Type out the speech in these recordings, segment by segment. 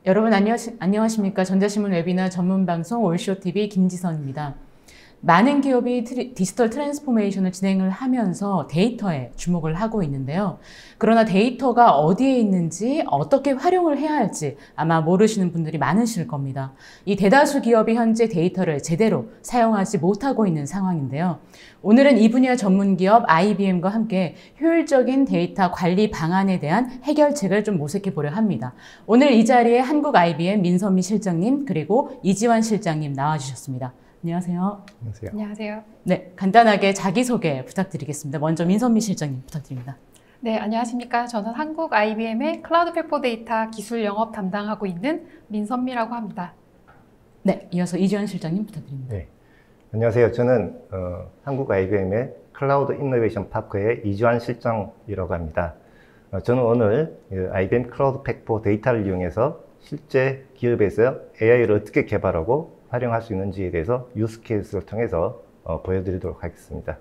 여러분 안녕하십니까? 전자신문 웨비나 전문 방송 올쇼TV 김지선입니다. 많은 기업이 디지털 트랜스포메이션을 진행을 하면서 데이터에 주목을 하고 있는데요. 그러나 데이터가 어디에 있는지 어떻게 활용을 해야 할지 아마 모르시는 분들이 많으실 겁니다. 이 대다수 기업이 현재 데이터를 제대로 사용하지 못하고 있는 상황인데요. 오늘은 이 분야 전문 기업 IBM과 함께 효율적인 데이터 관리 방안에 대한 해결책을 좀 모색해 보려 합니다. 오늘 이 자리에 한국 IBM 민선미 실장님 그리고 이지환 실장님 나와주셨습니다. 안녕하세요. 안녕하세요. 안녕하세요. 네, 간단하게 자기소개 부탁드리겠습니다. 먼저 민선미 실장님 부탁드립니다. 네, 안녕하십니까. 저는 한국 IBM의 클라우드 팩포 데이터 기술 영업 담당하고 있는 민선미라고 합니다. 네, 이어서 이지환 실장님 부탁드립니다. 네, 안녕하세요. 저는 한국 IBM의 클라우드 이노베이션 파크의 이지환 실장이라고 합니다. 저는 오늘 IBM 클라우드 팩포 데이터를 이용해서 실제 기업에서 AI를 어떻게 개발하고 활용할 수 있는지에 대해서 유스케이스를 통해서 보여드리도록 하겠습니다.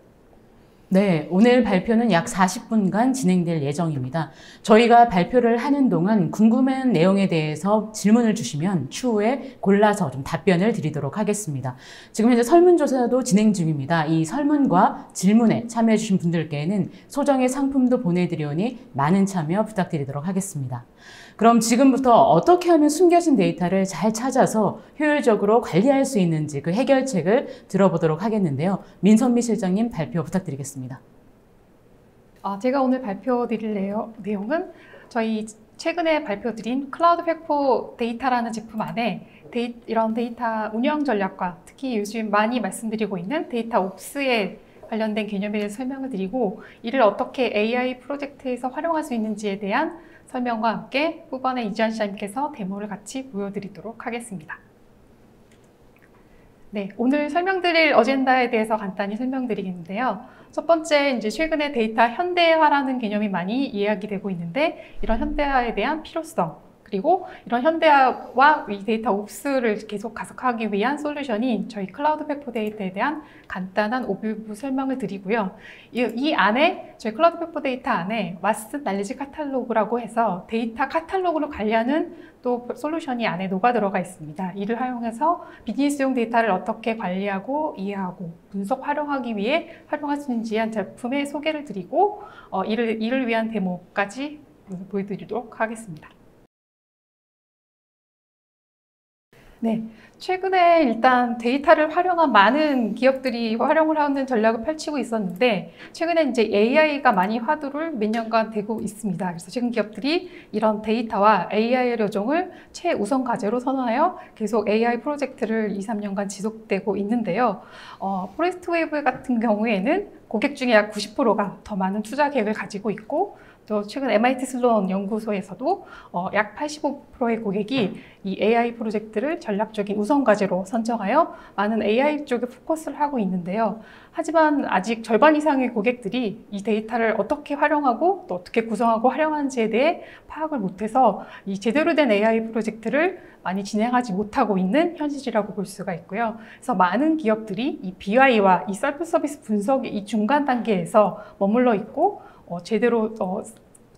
네, 오늘 발표는 약 40분간 진행될 예정입니다. 저희가 발표를 하는 동안 궁금한 내용에 대해서 질문을 주시면 추후에 골라서 좀 답변을 드리도록 하겠습니다. 지금 현재 설문조사도 진행 중입니다. 이 설문과 질문에 참여해 주신 분들께는 소정의 상품도 보내드리오니 많은 참여 부탁드리도록 하겠습니다. 그럼 지금부터 어떻게 하면 숨겨진 데이터를 잘 찾아서 효율적으로 관리할 수 있는지 그 해결책을 들어보도록 하겠는데요. 민선미 실장님 발표 부탁드리겠습니다. 제가 오늘 발표드릴 내용은 저희 최근에 발표드린 클라우드 팩포 데이터라는 제품 안에 이런 데이터 운영 전략과 특히 요즘 많이 말씀드리고 있는 데이터 옵스에 관련된 개념에 대해서 설명을 드리고 이를 어떻게 AI 프로젝트에서 활용할 수 있는지에 대한 설명과 함께 후반에 이지환 시장님께서 데모를 같이 보여드리도록 하겠습니다. 네, 오늘 설명드릴 어젠다에 대해서 간단히 설명드리겠는데요. 첫 번째, 이제 최근에 데이터 현대화라는 개념이 많이 이야기되고 있는데 이런 현대화에 대한 필요성 그리고 이런 현대화와 이 데이터 옵스를 계속 가속하기 위한 솔루션이 저희 클라우드 팩포 데이터에 대한 간단한 오버뷰 설명을 드리고요. 이 안에 저희 클라우드 팩포 데이터 안에 왓슨 날리지 카탈로그라고 해서 데이터 카탈로그를 관리하는 또 솔루션이 안에 녹아 들어가 있습니다. 이를 활용해서 비즈니스용 데이터를 어떻게 관리하고 이해하고 분석 활용하기 위해 활용할 수 있는지 한 제품의 소개를 드리고 이를 위한 데모까지 보여드리도록 하겠습니다. 네, 최근에 일단 데이터를 활용한 많은 기업들이 활용을 하는 전략을 펼치고 있었는데 최근에 이제 AI가 많이 화두를 몇 년간 되고 있습니다. 그래서 최근 기업들이 이런 데이터와 AI 요정을 최우선 과제로 선언하여 계속 AI 프로젝트를 2-3년간 지속되고 있는데요. 포레스트 웨이브 같은 경우에는 고객 중에 약 90%가 더 많은 투자 계획을 가지고 있고 또 최근 MIT 슬론 연구소에서도 약 85%의 고객이 이 AI 프로젝트를 전략적인 우선 과제로 선정하여 많은 AI 쪽에 포커스를 하고 있는데요. 하지만 아직 절반 이상의 고객들이 이 데이터를 어떻게 활용하고 또 어떻게 구성하고 활용하는지에 대해 파악을 못해서 이 제대로 된 AI 프로젝트를 많이 진행하지 못하고 있는 현실이라고 볼 수가 있고요. 그래서 많은 기업들이 이 BI와 이 셀프 서비스 분석의 이 중간 단계에서 머물러 있고 제대로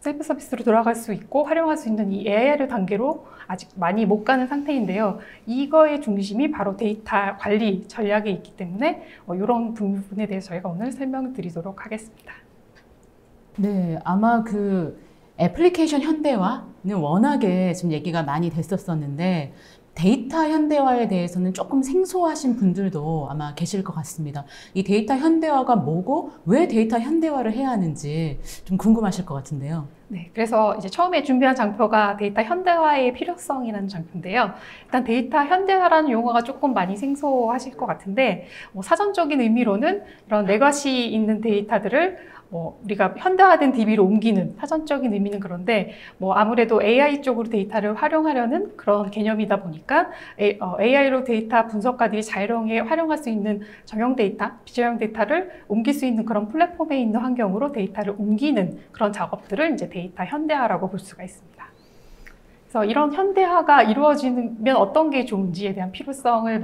셀프 서비스로 돌아갈 수 있고 활용할 수 있는 이 AI 단계로 아직 많이 못 가는 상태인데요. 이거의 중심이 바로 데이터 관리 전략에 있기 때문에 이런 부분에 대해서 저희가 오늘 설명을 드리도록 하겠습니다. 네, 아마 그 애플리케이션 현대화는 워낙에 지금 얘기가 많이 됐었었는데 데이터 현대화에 대해서는 조금 생소하신 분들도 아마 계실 것 같습니다. 이 데이터 현대화가 뭐고 왜 데이터 현대화를 해야 하는지 좀 궁금하실 것 같은데요. 네, 그래서 이제 처음에 준비한 장표가 데이터 현대화의 필요성이라는 장표인데요. 일단 데이터 현대화라는 용어가 조금 많이 생소하실 것 같은데 사전적인 의미로는 이런 레거시 있는 데이터들을 우리가 현대화된 DB로 옮기는 사전적인 의미는 그런데 아무래도 AI 쪽으로 데이터를 활용하려는 그런 개념이다 보니까 AI로 데이터 분석가들이 자유롭게 활용할 수 있는 정형 데이터, 비정형 데이터를 옮길 수 있는 그런 플랫폼에 있는 환경으로 데이터를 옮기는 그런 작업들을 이제 데이터 현대화라고 볼 수가 있습니다. 그래서 이런 현대화가 이루어지면 어떤 게 좋은지에 대한 필요성을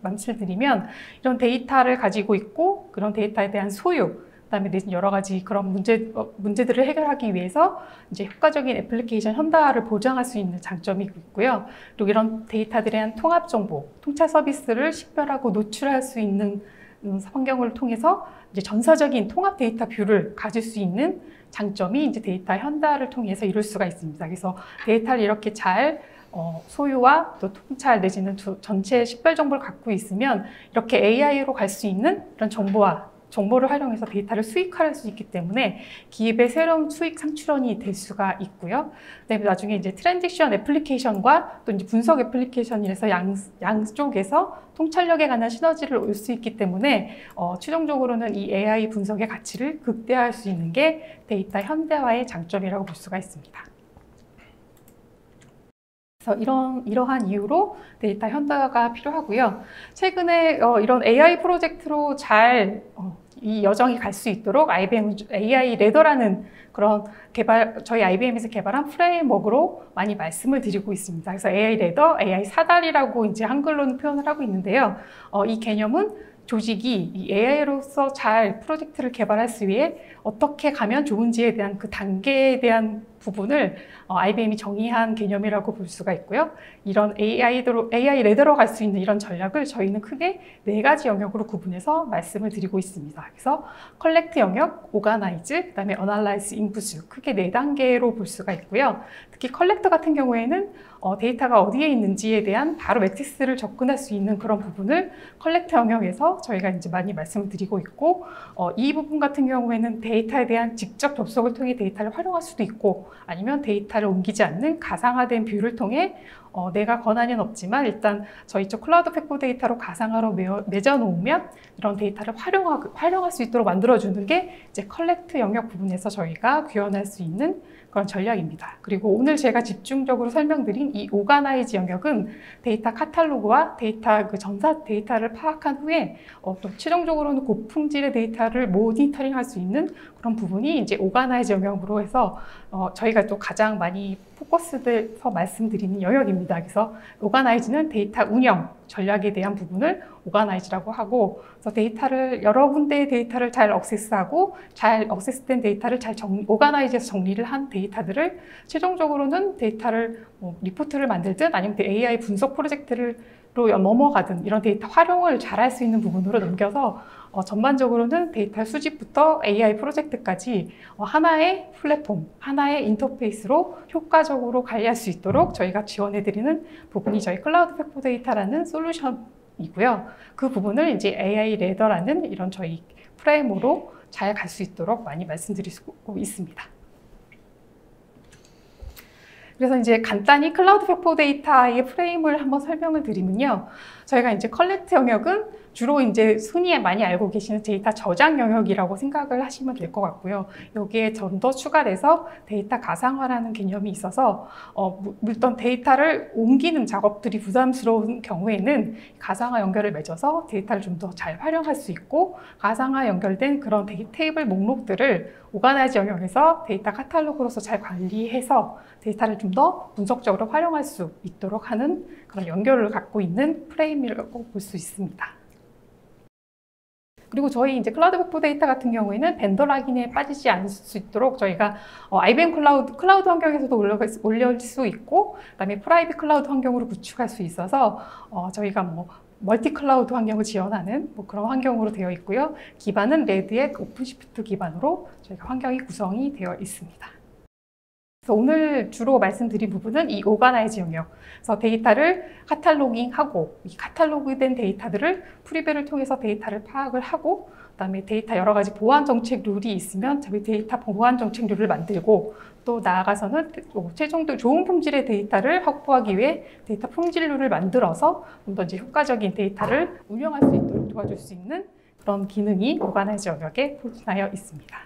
말씀드리면 이런 데이터를 가지고 있고 그런 데이터에 대한 소유 그다음에 내진 여러 가지 그런 문제들을 해결하기 위해서 이제 효과적인 애플리케이션 현대화를 보장할 수 있는 장점이 있고요. 그리고 이런 데이터들에 대한 통합 정보, 통찰 서비스를 식별하고 노출할 수 있는 환경을 통해서 이제 전사적인 통합 데이터 뷰를 가질 수 있는 장점이 이제 데이터 현대화를 통해서 이룰 수가 있습니다. 그래서 데이터를 이렇게 잘 소유와 또 통찰 내지는 전체 식별 정보를 갖고 있으면 이렇게 AI로 갈 수 있는 그런 정보를 활용해서 데이터를 수익화할 수 있기 때문에 기업의 새로운 수익 창출원이 될 수가 있고요. 그다음에 나중에 이제 트랜지션 애플리케이션과 또 이제 분석 애플리케이션이라서 양쪽에서 통찰력에 관한 시너지를 올 수 있기 때문에 최종적으로는 이 AI 분석의 가치를 극대화할 수 있는 게 데이터 현대화의 장점이라고 볼 수가 있습니다. 그래서 이러한 이유로 데이터 현대화가 필요하고요. 최근에 이런 AI 프로젝트로 잘 이 여정이 갈 수 있도록 IBM AI 레더라는 그런 저희 IBM에서 개발한 프레임워크로 많이 말씀을 드리고 있습니다. 그래서 AI 레더, AI 사다리라고 이제 한글로는 표현을 하고 있는데요. 이 개념은 조직이 이 AI로서 잘 프로젝트를 개발할 수 위해 어떻게 가면 좋은지에 대한 그 단계에 대한 부분을 IBM이 정의한 개념이라고 볼 수가 있고요. 이런 AI 레더로 갈 수 있는 이런 전략을 저희는 크게 4가지 영역으로 구분해서 말씀을 드리고 있습니다. 그래서 컬렉트 영역, 오가나이즈, 그다음에 어널라이즈, 인부스 크게 4단계로 볼 수가 있고요. 특히 컬렉터 같은 경우에는 데이터가 어디에 있는지에 대한 바로 매트릭스를 접근할 수 있는 그런 부분을 컬렉터 영역에서 저희가 이제 많이 말씀을 드리고 있고 이 부분 같은 경우에는 데이터에 대한 직접 접속을 통해 데이터를 활용할 수도 있고 아니면 데이터를 옮기지 않는 가상화된 뷰를 통해 내가 권한은 없지만 일단 저희 쪽 클라우드 팩포 데이터로 가상화로 맺어놓으면 이런 데이터를 활용할 수 있도록 만들어주는 게 이제 컬렉트 영역 부분에서 저희가 구현할 수 있는 그런 전략입니다. 그리고 오늘 제가 집중적으로 설명드린 이 오가나이즈 영역은 데이터 카탈로그와 전사 데이터를 파악한 후에 또 최종적으로는 고품질의 데이터를 모니터링할 수 있는 그런 부분이 이제 오가나이즈 영역으로 해서 저희가 또 가장 많이 포커스돼서 말씀드리는 영역입니다. 그래서 오가나이즈는 데이터 운영 전략에 대한 부분을 오가나이즈라고 하고, 그래서 여러 군데의 데이터를 잘 액세스하고 잘 액세스된 데이터를 잘 오가나이즈해서 정리를 한 데이터들을 최종적으로는 데이터를 리포트를 만들든 아니면 AI 분석 프로젝트로 넘어가든 이런 데이터 활용을 잘 할 수 있는 부분으로 넘겨서 전반적으로는 데이터 수집부터 AI 프로젝트까지 하나의 플랫폼, 하나의 인터페이스로 효과적으로 관리할 수 있도록 저희가 지원해드리는 부분이 저희 클라우드 팩포 데이터라는 솔루션이고요. 그 부분을 이제 AI 레더라는 이런 저희 프레임으로 잘 갈 수 있도록 많이 말씀드리고 있습니다. 그래서 이제 간단히 클라우드 팩포 데이터의 프레임을 한번 설명을 드리면요. 저희가 이제 컬렉트 영역은 주로 이제 흔히 많이 알고 계시는 데이터 저장 영역이라고 생각을 하시면 될 것 같고요. 여기에 좀 더 추가돼서 데이터 가상화라는 개념이 있어서 물론 데이터를 옮기는 작업들이 부담스러운 경우에는 가상화 연결을 맺어서 데이터를 좀 더 잘 활용할 수 있고, 가상화 연결된 그런 테이블 목록들을 오가나이즈 영역에서 데이터 카탈로그로서 잘 관리해서 데이터를 좀 더 분석적으로 활용할 수 있도록 하는 그런 연결을 갖고 있는 프레임이라고 볼 수 있습니다. 그리고 저희 이제 클라우드 팩포 데이터 같은 경우에는 벤더 락인에 빠지지 않을 수 있도록 저희가 IBM 클라우드 환경에서도 올릴 수 있고, 그다음에 프라이빗 클라우드 환경으로 구축할 수 있어서 저희가 멀티 클라우드 환경을 지원하는 그런 환경으로 되어 있고요. 기반은 레드햇 오픈시프트 기반으로 저희가 환경이 구성이 되어 있습니다. 그래서 오늘 주로 말씀드린 부분은 이 오가나이즈 영역. 그래서 데이터를 카탈로깅하고 이 카탈로그된 데이터들을 프리뷰를 통해서 데이터를 파악을 하고, 그다음에 데이터 여러 가지 보안 정책 룰이 있으면 저희 데이터 보안 정책 룰을 만들고, 또 나아가서는 최종적으로 좋은 품질의 데이터를 확보하기 위해 데이터 품질 룰을 만들어서 좀 더 이제 효과적인 데이터를 운영할 수 있도록 도와줄 수 있는 그런 기능이 오가나이즈 영역에 포진하여 있습니다.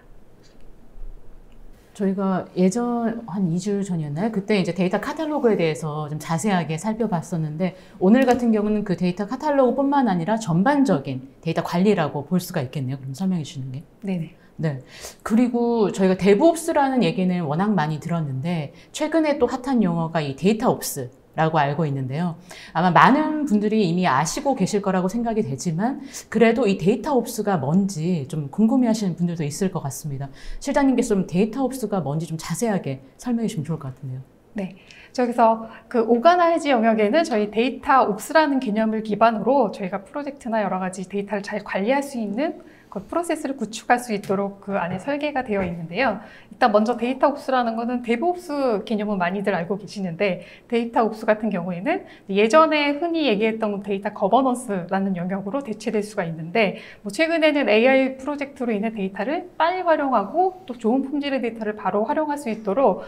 저희가 예전 한 2주 전이었나요? 그때 이제 데이터 카탈로그에 대해서 좀 자세하게 살펴봤었는데, 오늘 같은 경우는 그 데이터 카탈로그뿐만 아니라 전반적인 데이터 관리라고 볼 수가 있겠네요. 그럼 설명해 주시는 게. 네네. 네. 그리고 저희가 데브옵스라는 얘기는 워낙 많이 들었는데, 최근에 또 핫한 용어가 이 데이터 옵스. 라고 알고 있는데요. 아마 많은 분들이 이미 아시고 계실 거라고 생각이 되지만 그래도 이 데이터 옵스가 뭔지 좀 궁금해 하시는 분들도 있을 것 같습니다. 실장님께서 좀 데이터 옵스가 뭔지 좀 자세하게 설명해 주시면 좋을 것 같은데요. 네. 저기서 그 오가나이즈 영역에는 저희 데이터 옵스라는 개념을 기반으로 저희가 프로젝트나 여러 가지 데이터를 잘 관리할 수 있는 그 프로세스를 구축할 수 있도록 그 안에 설계가 되어 있는데요. 일단 먼저 데이터 옵스라는 거는 데브옵스 개념은 많이들 알고 계시는데 데이터 옵스 같은 경우에는 예전에 흔히 얘기했던 데이터 거버넌스라는 영역으로 대체될 수가 있는데 뭐 최근에는 AI 프로젝트로 인해 데이터를 빨리 활용하고 또 좋은 품질의 데이터를 바로 활용할 수 있도록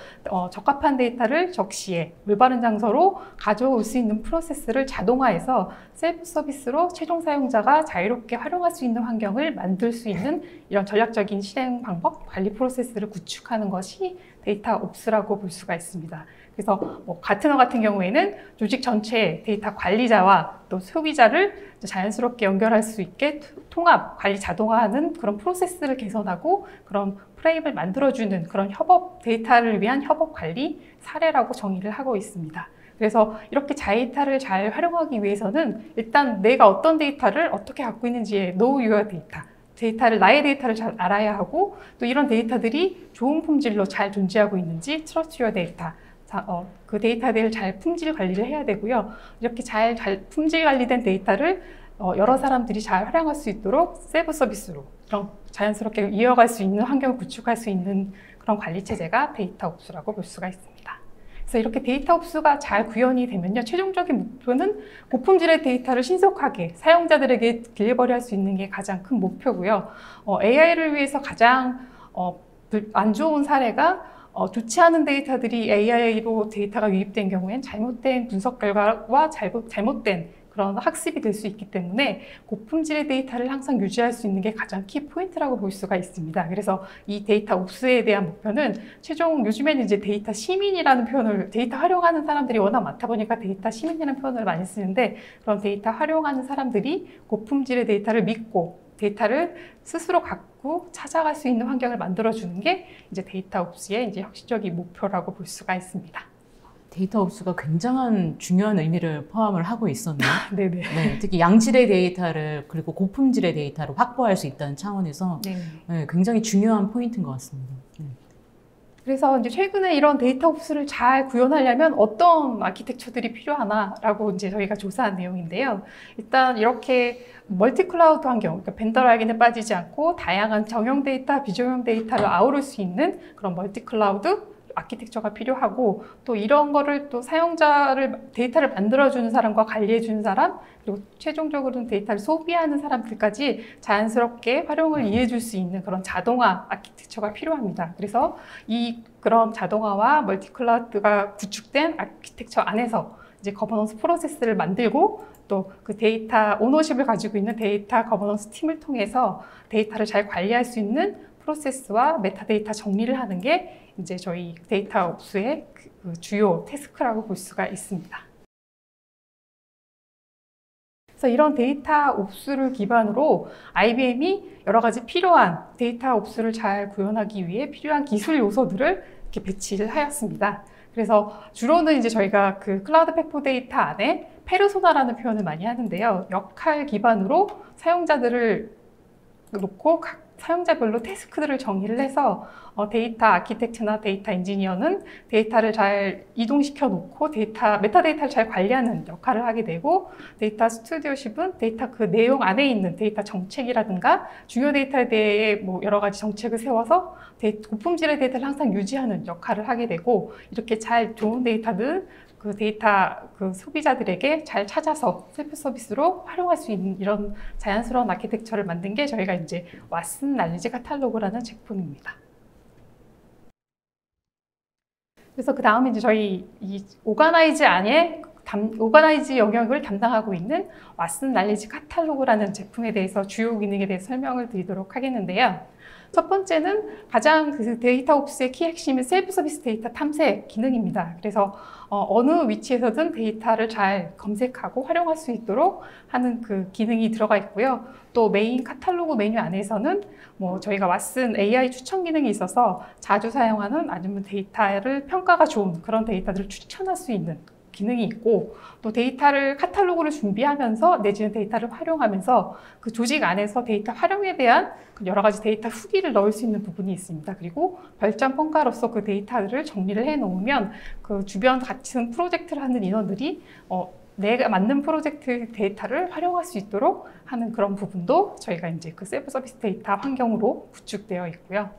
적합한 데이터를 적시에 올바른 장소로 가져올 수 있는 프로세스를 자동화해서 셀프 서비스로 최종 사용자가 자유롭게 활용할 수 있는 환경을 만들 수 있는 이런 전략적인 실행 방법, 관리 프로세스를 구축하는 것이 데이터 옵스라고 볼 수가 있습니다. 그래서 뭐 가트너 같은 경우에는 조직 전체의 데이터 관리자와 또 소비자를 자연스럽게 연결할 수 있게 통합, 관리 자동화하는 그런 프로세스를 개선하고 그런 프레임을 만들어주는 그런 협업, 데이터를 위한 협업 관리 사례라고 정의를 하고 있습니다. 그래서 이렇게 데이터를 잘 활용하기 위해서는 일단 내가 어떤 데이터를 어떻게 갖고 있는지의 Know Your Data, 나의 데이터를 잘 알아야 하고 또 이런 데이터들이 좋은 품질로 잘 존재하고 있는지 Trust Your Data, 그 데이터들을 잘 품질 관리를 해야 되고요. 이렇게 잘 품질 관리된 데이터를 여러 사람들이 잘 활용할 수 있도록 셀프 서비스로 그런 자연스럽게 이어갈 수 있는 환경을 구축할 수 있는 그런 관리 체제가 데이터 옵스라고 볼 수가 있습니다. 그래서 이렇게 데이터 옵스가 잘 구현이 되면요, 최종적인 목표는 고품질의 데이터를 신속하게 사용자들에게 딜리버리할 수 있는 게 가장 큰 목표고요. AI를 위해서 가장 안 좋은 사례가 좋지 않은 데이터들이 AI로 데이터가 유입된 경우엔 잘못된 분석 결과와 잘못된 그런 학습이 될 수 있기 때문에 고품질의 데이터를 항상 유지할 수 있는 게 가장 키 포인트라고 볼 수가 있습니다. 그래서 이 데이터 옵스에 대한 목표는 최종 요즘에는 이제 데이터 시민이라는 표현을 데이터 활용하는 사람들이 워낙 많다 보니까 데이터 시민이라는 표현을 많이 쓰는데 그런 데이터 활용하는 사람들이 고품질의 데이터를 믿고 데이터를 스스로 갖고 찾아갈 수 있는 환경을 만들어주는 게 이제 데이터 옵스의 이제 혁신적인 목표라고 볼 수가 있습니다. 데이터 옵스가 굉장한 중요한 의미를 포함을 하고 있었네요. 네네. 네, 특히 양질의 데이터를 그리고 고품질의 데이터를 확보할 수 있다는 차원에서 네, 굉장히 중요한 포인트인 것 같습니다. 그래서 이제 최근에 이런 데이터 옵스를 잘 구현하려면 어떤 아키텍처들이 필요하나라고 이제 저희가 조사한 내용인데요. 일단 이렇게 멀티 클라우드 환경, 그러니까 벤더 락인에 빠지지 않고 다양한 정형 데이터, 비정형 데이터를 아우를 수 있는 그런 멀티 클라우드 아키텍처가 필요하고 또 이런 거를 또 데이터를 만들어주는 사람과 관리해주는 사람 그리고 최종적으로는 데이터를 소비하는 사람들까지 자연스럽게 활용을 이해해줄 수 있는 그런 자동화 아키텍처가 필요합니다. 그래서 그런 자동화와 멀티 클라우드가 구축된 아키텍처 안에서 이제 거버넌스 프로세스를 만들고 또 그 데이터 오너십을 가지고 있는 데이터 거버넌스 팀을 통해서 데이터를 잘 관리할 수 있는 프로세스와 메타데이터 정리를 하는 게 이제 저희 데이터 옵스의 그 주요 태스크라고 볼 수가 있습니다. 그래서 이런 데이터 옵스를 기반으로 IBM이 여러 가지 필요한 데이터 옵스를 잘 구현하기 위해 필요한 기술 요소들을 이렇게 배치를 하였습니다. 그래서 주로는 이제 저희가 그 클라우드 팩포 데이터 안에 페르소나라는 표현을 많이 하는데요. 역할 기반으로 사용자들을 놓고 각 사용자별로 태스크들을 정의를 해서 데이터 아키텍트나 데이터 엔지니어는 데이터를 잘 이동시켜 놓고 메타데이터를 잘 관리하는 역할을 하게 되고 데이터 스튜디오십은 데이터 그 내용 안에 있는 데이터 정책이라든가 중요 데이터에 대해 뭐 여러 가지 정책을 세워서 고품질의 데이터를 항상 유지하는 역할을 하게 되고 이렇게 잘 좋은 데이터들 그 데이터 그 소비자들에게 잘 찾아서 셀프 서비스로 활용할 수 있는 이런 자연스러운 아키텍처를 만든 게 저희가 이제 왓슨 날리지 카탈로그라는 제품입니다. 그래서 그 다음에 이제 저희 이 오가나이즈 영역을 담당하고 있는 왓슨 날리지 카탈로그라는 제품에 대해서 주요 기능에 대해서 설명을 드리도록 하겠는데요. 첫 번째는 가장 그 데이터 옵스의 키 핵심은 셀프 서비스 데이터 탐색 기능입니다. 그래서 어느 위치에서든 데이터를 잘 검색하고 활용할 수 있도록 하는 그 기능이 들어가 있고요. 또 메인 카탈로그 메뉴 안에서는 뭐 저희가 왓슨 AI 추천 기능이 있어서 자주 사용하는 아니면 데이터를 평가가 좋은 그런 데이터들을 추천할 수 있는 기능이 있고, 또 데이터를 카탈로그를 준비하면서 내지는 데이터를 활용하면서 그 조직 안에서 데이터 활용에 대한 여러 가지 데이터 후기를 넣을 수 있는 부분이 있습니다. 그리고 별점 평가로서 그 데이터를 정리를 해 놓으면 그 주변 같은 프로젝트를 하는 인원들이 내가 만든 프로젝트 데이터를 활용할 수 있도록 하는 그런 부분도 저희가 이제 그 셀프 서비스 데이터 환경으로 구축되어 있고요.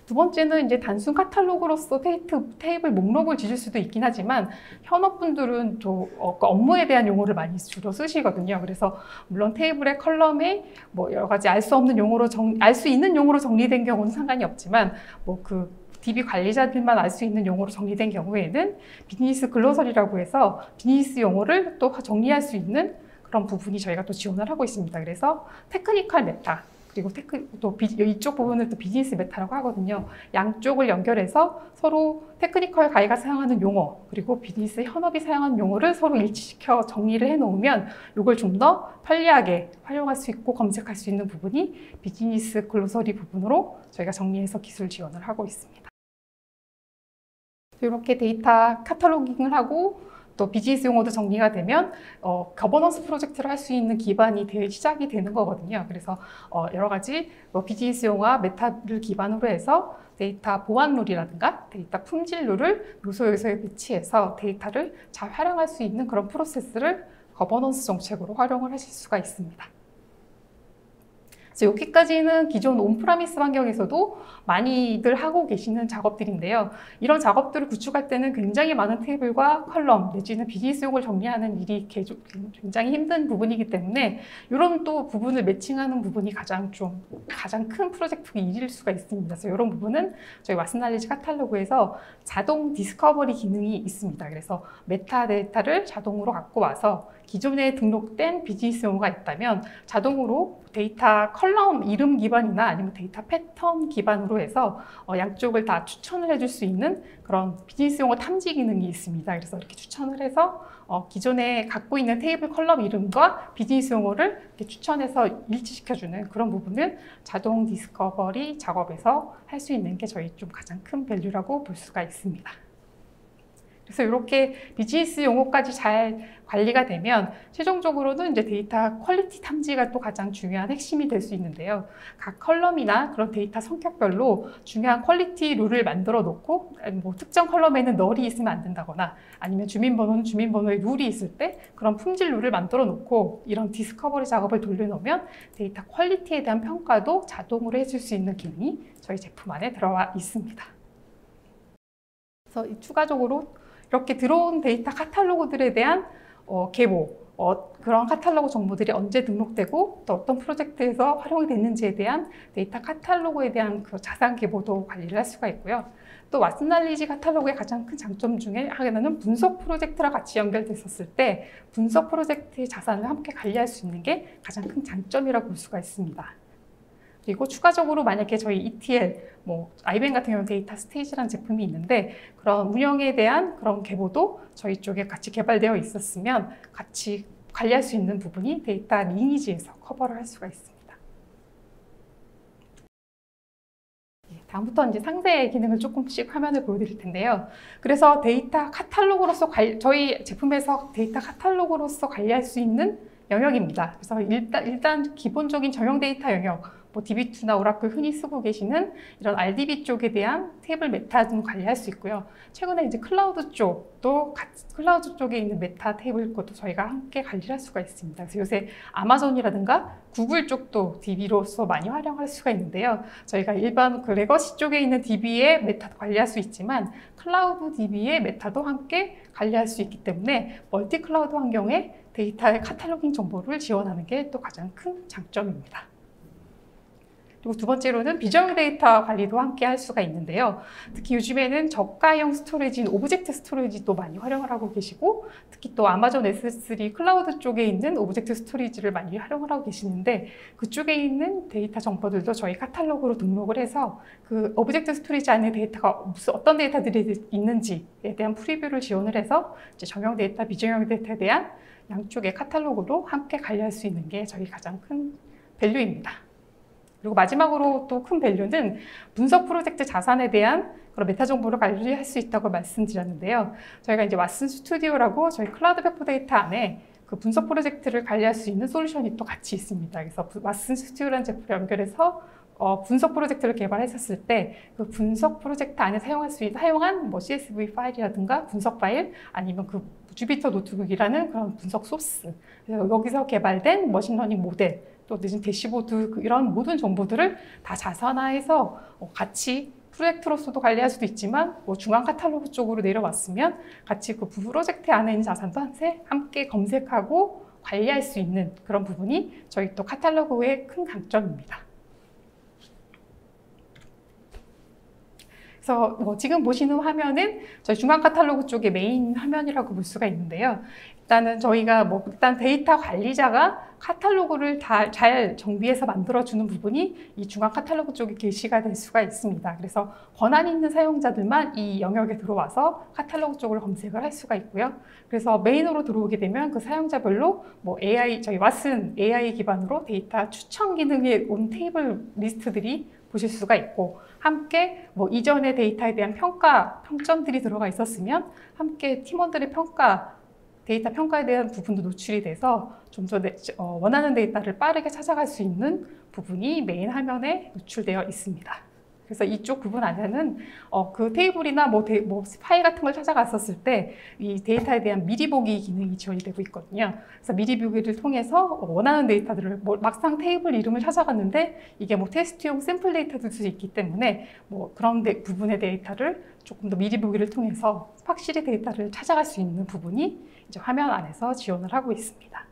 두 번째는 이제 단순 카탈로그로서 테이블 목록을 지을 수도 있긴 하지만 현업분들은 또 업무에 대한 용어를 많이 주로 쓰시거든요. 그래서 물론 테이블의 컬럼에 뭐 여러 가지 알 수 없는 용어로 알 수 있는 용어로 정리된 경우는 상관이 없지만 뭐 그 DB 관리자들만 알 수 있는 용어로 정리된 경우에는 비즈니스 글로설이라고 해서 비즈니스 용어를 또 정리할 수 있는 그런 부분이 저희가 또 지원을 하고 있습니다. 그래서 테크니컬 메타, 그리고 이쪽 부분을 또 비즈니스 메타라고 하거든요. 양쪽을 연결해서 서로 테크니컬 가이가 사용하는 용어, 그리고 비즈니스 현업이 사용하는 용어를 서로 일치시켜 정리를 해놓으면 이걸 좀 더 편리하게 활용할 수 있고 검색할 수 있는 부분이 비즈니스 글로서리 부분으로 저희가 정리해서 기술 지원을 하고 있습니다. 이렇게 데이터 카탈로깅을 하고 또 비즈니스 용어도 정리가 되면 거버넌스 프로젝트를 할 수 있는 기반이 시작이 되는 거거든요. 그래서 여러 가지 비즈니스 용어 메타를 기반으로 해서 데이터 보안 룰이라든가 데이터 품질 룰을 요소에 배치해서 데이터를 잘 활용할 수 있는 그런 프로세스를 거버넌스 정책으로 활용을 하실 수가 있습니다. 그래서 여기까지는 기존 온프라미스 환경에서도 많이들 하고 계시는 작업들인데요. 이런 작업들을 구축할 때는 굉장히 많은 테이블과 컬럼 내지는 비즈니스용을 정리하는 일이 굉장히 힘든 부분이기 때문에 이런 또 부분을 매칭하는 부분이 가장 큰 프로젝트 일일 수가 있습니다. 그래서 이런 부분은 저희 왓슨날리지 카탈로그에서 자동 디스커버리 기능이 있습니다. 그래서 메타데이터를 자동으로 갖고 와서 기존에 등록된 비즈니스 용어가 있다면 자동으로 데이터 컬럼 이름 기반이나 아니면 데이터 패턴 기반으로 해서 양쪽을 다 추천을 해줄 수 있는 그런 비즈니스 용어 탐지 기능이 있습니다. 그래서 이렇게 추천을 해서 기존에 갖고 있는 테이블 컬럼 이름과 비즈니스 용어를 이렇게 추천해서 일치시켜주는 그런 부분을 자동 디스커버리 작업에서 할 수 있는 게 저희 좀 가장 큰 밸류라고 볼 수가 있습니다. 그래서 이렇게 비즈니스 용어까지 잘 관리가 되면 최종적으로는 이제 데이터 퀄리티 탐지가 또 가장 중요한 핵심이 될 수 있는데요. 각 컬럼이나 그런 데이터 성격별로 중요한 퀄리티 룰을 만들어 놓고 뭐 특정 컬럼에는 널이 있으면 안 된다거나 아니면 주민번호는 주민번호에 룰이 있을 때 그런 품질 룰을 만들어 놓고 이런 디스커버리 작업을 돌려놓으면 데이터 퀄리티에 대한 평가도 자동으로 해줄 수 있는 기능이 저희 제품 안에 들어와 있습니다. 그래서 추가적으로 이렇게 들어온 데이터 카탈로그들에 대한 계보, 그런 카탈로그 정보들이 언제 등록되고 또 어떤 프로젝트에서 활용이 됐는지에 대한 데이터 카탈로그에 대한 그 자세한 계보도 관리를 할 수가 있고요. 또 왓슨날리지 카탈로그의 가장 큰 장점 중에 하나는 분석 프로젝트랑 같이 연결됐었을 때 분석 프로젝트의 자산을 함께 관리할 수 있는 게 가장 큰 장점이라고 볼 수가 있습니다. 그리고 추가적으로 만약에 저희 ETL, IBM 같은 경우는 데이터 스테이지라는 제품이 있는데 그런 운영에 대한 그런 계보도 저희 쪽에 같이 개발되어 있었으면 같이 관리할 수 있는 부분이 데이터 리니지에서 커버를 할 수가 있습니다. 다음부터 이제 상세 기능을 조금씩 화면을 보여드릴 텐데요. 그래서 데이터 카탈로그로서 저희 제품에서 데이터 카탈로그로서 관리할 수 있는 영역입니다. 그래서 일단 기본적인 전용 데이터 영역, DB2나 오라클 흔히 쓰고 계시는 이런 RDB 쪽에 대한 테이블 메타 등 관리할 수 있고요. 최근에 이제 클라우드 쪽에 있는 메타 테이블 것도 저희가 함께 관리를 할 수가 있습니다. 그래서 요새 아마존이라든가 구글 쪽도 DB로서 많이 활용할 수가 있는데요. 저희가 일반 그 레거시 쪽에 있는 DB의 메타도 관리할 수 있지만 클라우드 DB의 메타도 함께 관리할 수 있기 때문에 멀티 클라우드 환경에 데이터의 카탈로깅 정보를 지원하는 게 또 가장 큰 장점입니다. 그리고 두 번째로는 비전용 데이터 관리도 함께 할 수가 있는데요. 특히 요즘에는 저가형 스토리지인 오브젝트 스토리지도 많이 활용을 하고 계시고 특히 또 아마존 S3 클라우드 쪽에 있는 오브젝트 스토리지를 많이 활용을 하고 계시는데 그쪽에 있는 데이터 정보들도 저희 카탈로그로 등록을 해서 그 오브젝트 스토리지 안에 데이터가 어떤 데이터들이 있는지에 대한 프리뷰를 지원을 해서 이제 정형 데이터, 비정형 데이터에 대한 양쪽의 카탈로그로 함께 관리할 수 있는 게 저희 가장 큰 밸류입니다. 그리고 마지막으로 또 큰 밸류는 분석 프로젝트 자산에 대한 그런 메타 정보를 관리할 수 있다고 말씀드렸는데요. 저희가 이제 왓슨 스튜디오라고 저희 클라우드 팩포 데이터 안에 그 분석 프로젝트를 관리할 수 있는 솔루션이 또 같이 있습니다. 그래서 왓슨 스튜디오라는 제품을 연결해서 분석 프로젝트를 개발했었을 때 그 분석 프로젝트 안에 사용한 뭐 CSV 파일이라든가 분석 파일 아니면 그 주피터 노트북이라는 그런 분석 소스, 그래서 여기서 개발된 머신러닝 모델 또 늦은 대시보드 이런 모든 정보들을 다 자산화해서 같이 프로젝트로서도 관리할 수도 있지만 뭐 중앙 카탈로그 쪽으로 내려왔으면 같이 그 프로젝트 안에 있는 자산도 함께 검색하고 관리할 수 있는 그런 부분이 저희 또 카탈로그의 큰 강점입니다. 그래서 지금 보시는 화면은 저희 중앙 카탈로그 쪽의 메인 화면이라고 볼 수가 있는데요. 일단은 저희가 일단 데이터 관리자가 카탈로그를 잘 정비해서 만들어주는 부분이 이 중앙 카탈로그 쪽에 게시가 될 수가 있습니다. 그래서 권한 있는 사용자들만 이 영역에 들어와서 카탈로그 쪽을 검색을 할 수가 있고요. 그래서 메인으로 들어오게 되면 그 사용자별로 저희 왓슨 AI 기반으로 데이터 추천 기능에 온 테이블 리스트들이 보실 수가 있고, 함께 이전의 데이터에 대한 평점들이 들어가 있었으면 함께 팀원들의 데이터 평가에 대한 부분도 노출이 돼서 좀 더 원하는 데이터를 빠르게 찾아갈 수 있는 부분이 메인 화면에 노출되어 있습니다. 그래서 이쪽 부분 안에는 그 테이블이나 파일 같은 걸 찾아갔었을 때 이 데이터에 대한 미리 보기 기능이 지원이 되고 있거든요. 그래서 미리 보기를 통해서 원하는 데이터들을 막상 테이블 이름을 찾아갔는데 이게 테스트용 샘플 데이터도 수 있기 때문에 그런 부분의 데이터를 조금 더 미리 보기를 통해서 확실히 데이터를 찾아갈 수 있는 부분이 이제 화면 안에서 지원을 하고 있습니다.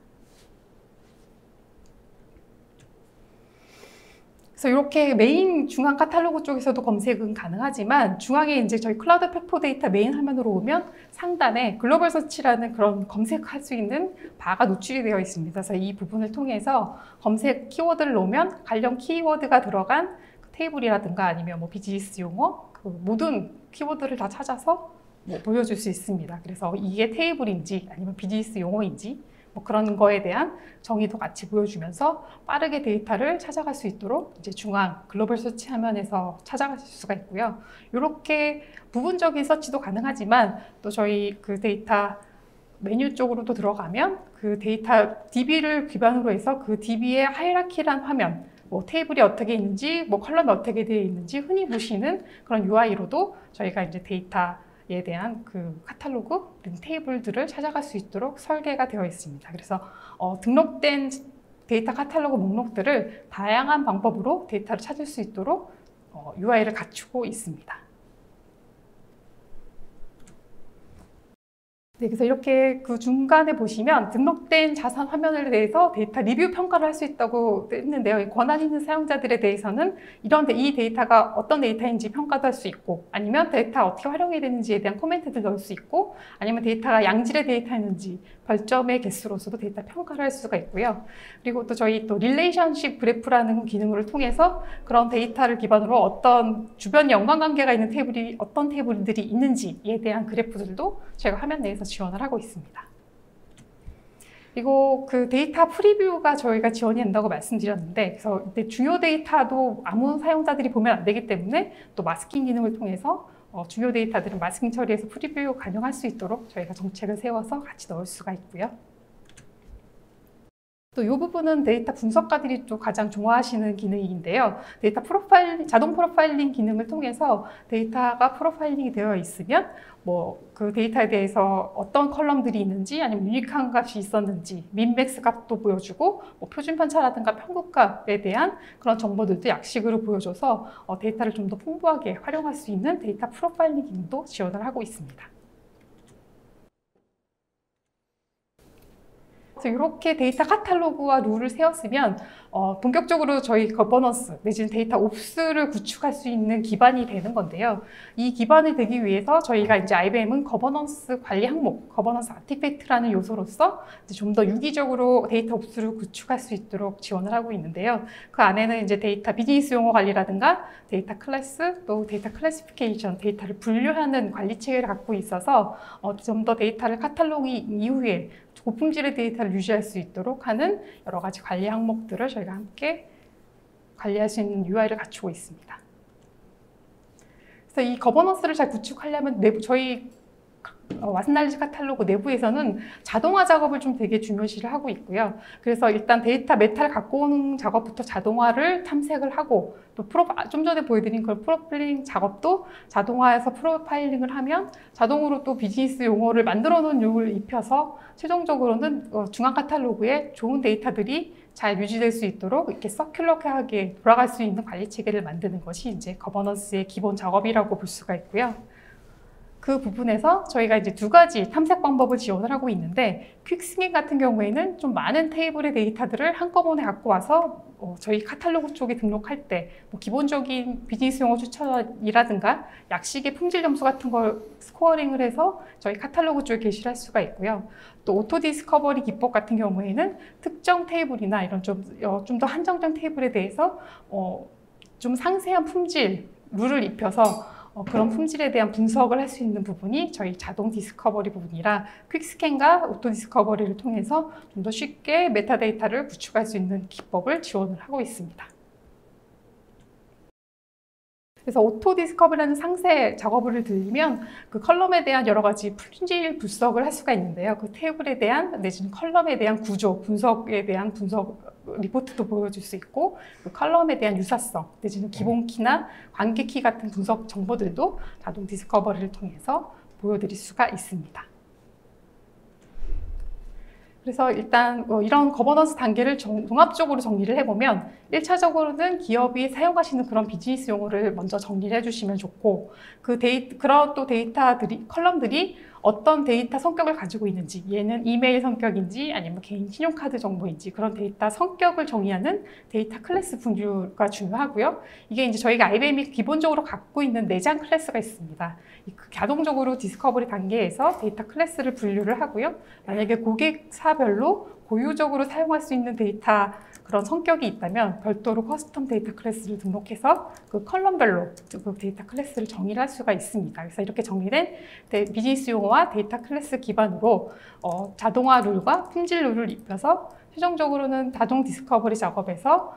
그래서 이렇게 메인 중앙 카탈로그 쪽에서도 검색은 가능하지만 중앙에 이제 저희 클라우드 팩포 데이터 메인 화면으로 오면 상단에 글로벌 서치라는 그런 검색할 수 있는 바가 노출이 되어 있습니다. 그래서 이 부분을 통해서 검색 키워드를 놓으면 관련 키워드가 들어간 테이블이라든가 아니면 비즈니스 용어 모든 키워드를 다 찾아서 보여줄 수 있습니다. 그래서 이게 테이블인지 아니면 비즈니스 용어인지 그런 거에 대한 정의도 같이 보여주면서 빠르게 데이터를 찾아갈 수 있도록 이제 중앙 글로벌 서치 화면에서 찾아가실 수가 있고요. 이렇게 부분적인 서치도 가능하지만 또 저희 그 데이터 메뉴 쪽으로도 들어가면 그 데이터 DB를 기반으로 해서 그 DB의 하이라키란 화면, 테이블이 어떻게 있는지, 컬럼이 어떻게 되어 있는지 흔히 보시는 그런 UI로도 저희가 이제 데이터에 대한 그 카탈로그, 테이블들을 찾아갈 수 있도록 설계가 되어 있습니다. 그래서 등록된 데이터 카탈로그 목록들을 다양한 방법으로 데이터를 찾을 수 있도록 UI를 갖추고 있습니다. 네, 그래서 이렇게 그 중간에 보시면 등록된 자산 화면에 대해서 데이터 리뷰 평가를 할 수 있다고 했는데요. 권한 있는 사용자들에 대해서는 이 데이터가 어떤 데이터인지 평가도 할 수 있고, 아니면 데이터 어떻게 활용해야 되는지에 대한 코멘트를 넣을 수 있고, 아니면 데이터가 양질의 데이터였는지 별점의 개수로서도 데이터 평가를 할 수가 있고요. 그리고 또 저희 릴레이션십 그래프라는 기능을 통해서 그런 데이터를 기반으로 어떤 주변 연관관계가 있는 어떤 테이블들이 있는지에 대한 그래프들도 저희가 화면 내에서 지원을 하고 있습니다. 그리고 그 데이터 프리뷰가 저희가 지원이 된다고 말씀드렸는데, 그래서 이때 중요 데이터도 아무 사용자들이 보면 안 되기 때문에 또 마스킹 기능을 통해서 중요 데이터들은 마스킹 처리해서 프리뷰 가능할 수 있도록 저희가 정책을 세워서 같이 넣을 수가 있고요. 또 이 부분은 데이터 분석가들이 또 가장 좋아하시는 기능인데요. 자동 프로파일링 기능을 통해서 데이터가 프로파일링이 되어 있으면 그 데이터에 대해서 어떤 컬럼들이 있는지, 아니면 유니크한 값이 있었는지, 민맥스 값도 보여주고, 표준 편차라든가 편곡값에 대한 그런 정보들도 약식으로 보여줘서 데이터를 좀 더 풍부하게 활용할 수 있는 데이터 프로파일링 기능도 지원을 하고 있습니다. 그래서 이렇게 데이터 카탈로그와 룰을 세웠으면 본격적으로 저희 거버넌스 내지는 데이터 옵스를 구축할 수 있는 기반이 되는 건데요. 이 기반이 되기 위해서 저희가 이제 IBM은 거버넌스 관리 항목, 거버넌스 아티팩트라는 요소로서 좀 더 유기적으로 데이터 옵스를 구축할 수 있도록 지원을 하고 있는데요. 그 안에는 이제 데이터 비즈니스 용어 관리라든가 데이터 클래스, 또 데이터 클래시피케이션, 데이터를 분류하는 관리 체계를 갖고 있어서 좀 더 데이터를 카탈로그 이후에 고품질의 데이터를 유지할 수 있도록 하는 여러 가지 관리 항목들을 저희가 함께 관리할 수 있는 UI를 갖추고 있습니다. 그래서 이 거버넌스를 잘 구축하려면 저희 왓슨날리지 카탈로그 내부에서는 자동화 작업을 좀 되게 중요시를 하고 있고요. 그래서 일단 데이터 메타를 갖고 오는 작업부터 자동화를 탐색을 하고 또 좀 전에 보여드린 그 프로파일링 작업도 자동화해서 프로파일링을 하면 자동으로 또 비즈니스 용어를 만들어 놓은 용어를 입혀서 최종적으로는 중앙 카탈로그에 좋은 데이터들이 잘 유지될 수 있도록 이렇게 서큘러하게 돌아갈 수 있는 관리 체계를 만드는 것이 이제 거버넌스의 기본 작업이라고 볼 수가 있고요. 그 부분에서 저희가 이제 두 가지 탐색 방법을 지원을 하고 있는데, 퀵스캔 같은 경우에는 좀 많은 테이블의 데이터들을 한꺼번에 갖고 와서 저희 카탈로그 쪽에 등록할 때 기본적인 비즈니스 용어 추천이라든가 약식의 품질 점수 같은 걸 스코어링을 해서 저희 카탈로그 쪽에 게시를 할 수가 있고요. 또 오토 디스커버리 기법 같은 경우에는 특정 테이블이나 이런 좀 더 한정된 테이블에 대해서 좀 상세한 품질 룰을 입혀서 그런 품질에 대한 분석을 할 수 있는 부분이 저희 자동 디스커버리 부분이라 퀵스캔과 오토 디스커버리를 통해서 좀 더 쉽게 메타데이터를 구축할 수 있는 기법을 지원을 하고 있습니다. 그래서 오토 디스커버리라는 상세 작업을 들리면 그 컬럼에 대한 여러 가지 품질 분석을 할 수가 있는데요. 그 테이블에 대한 내지는 컬럼에 대한 구조, 분석에 대한 분석 리포트도 보여줄 수 있고, 그 컬럼에 대한 유사성 내지는 기본 키나 관계 키 같은 분석 정보들도 자동 디스커버리를 통해서 보여드릴 수가 있습니다. 그래서 일단 이런 거버넌스 단계를 종합적으로 정리를 해보면 1차적으로는 기업이 사용하시는 그런 비즈니스 용어를 먼저 정리를 해주시면 좋고, 그런 또 데이터들이, 컬럼들이 어떤 데이터 성격을 가지고 있는지, 얘는 이메일 성격인지 아니면 개인 신용카드 정보인지 그런 데이터 성격을 정의하는 데이터 클래스 분류가 중요하고요. 이게 이제 저희가 IBM이 기본적으로 갖고 있는 4장 클래스가 있습니다. 자동적으로 디스커버리 단계에서 데이터 클래스를 분류를 하고요. 만약에 고객사별로 고유적으로 사용할 수 있는 데이터 그런 성격이 있다면 별도로 커스텀 데이터 클래스를 등록해서 그 컬럼별로 그 데이터 클래스를 정의를 할 수가 있습니다. 그래서 이렇게 정의된 비즈니스 용어와 데이터 클래스 기반으로 자동화 룰과 품질 룰을 입혀서 최종적으로는 자동 디스커버리 작업에서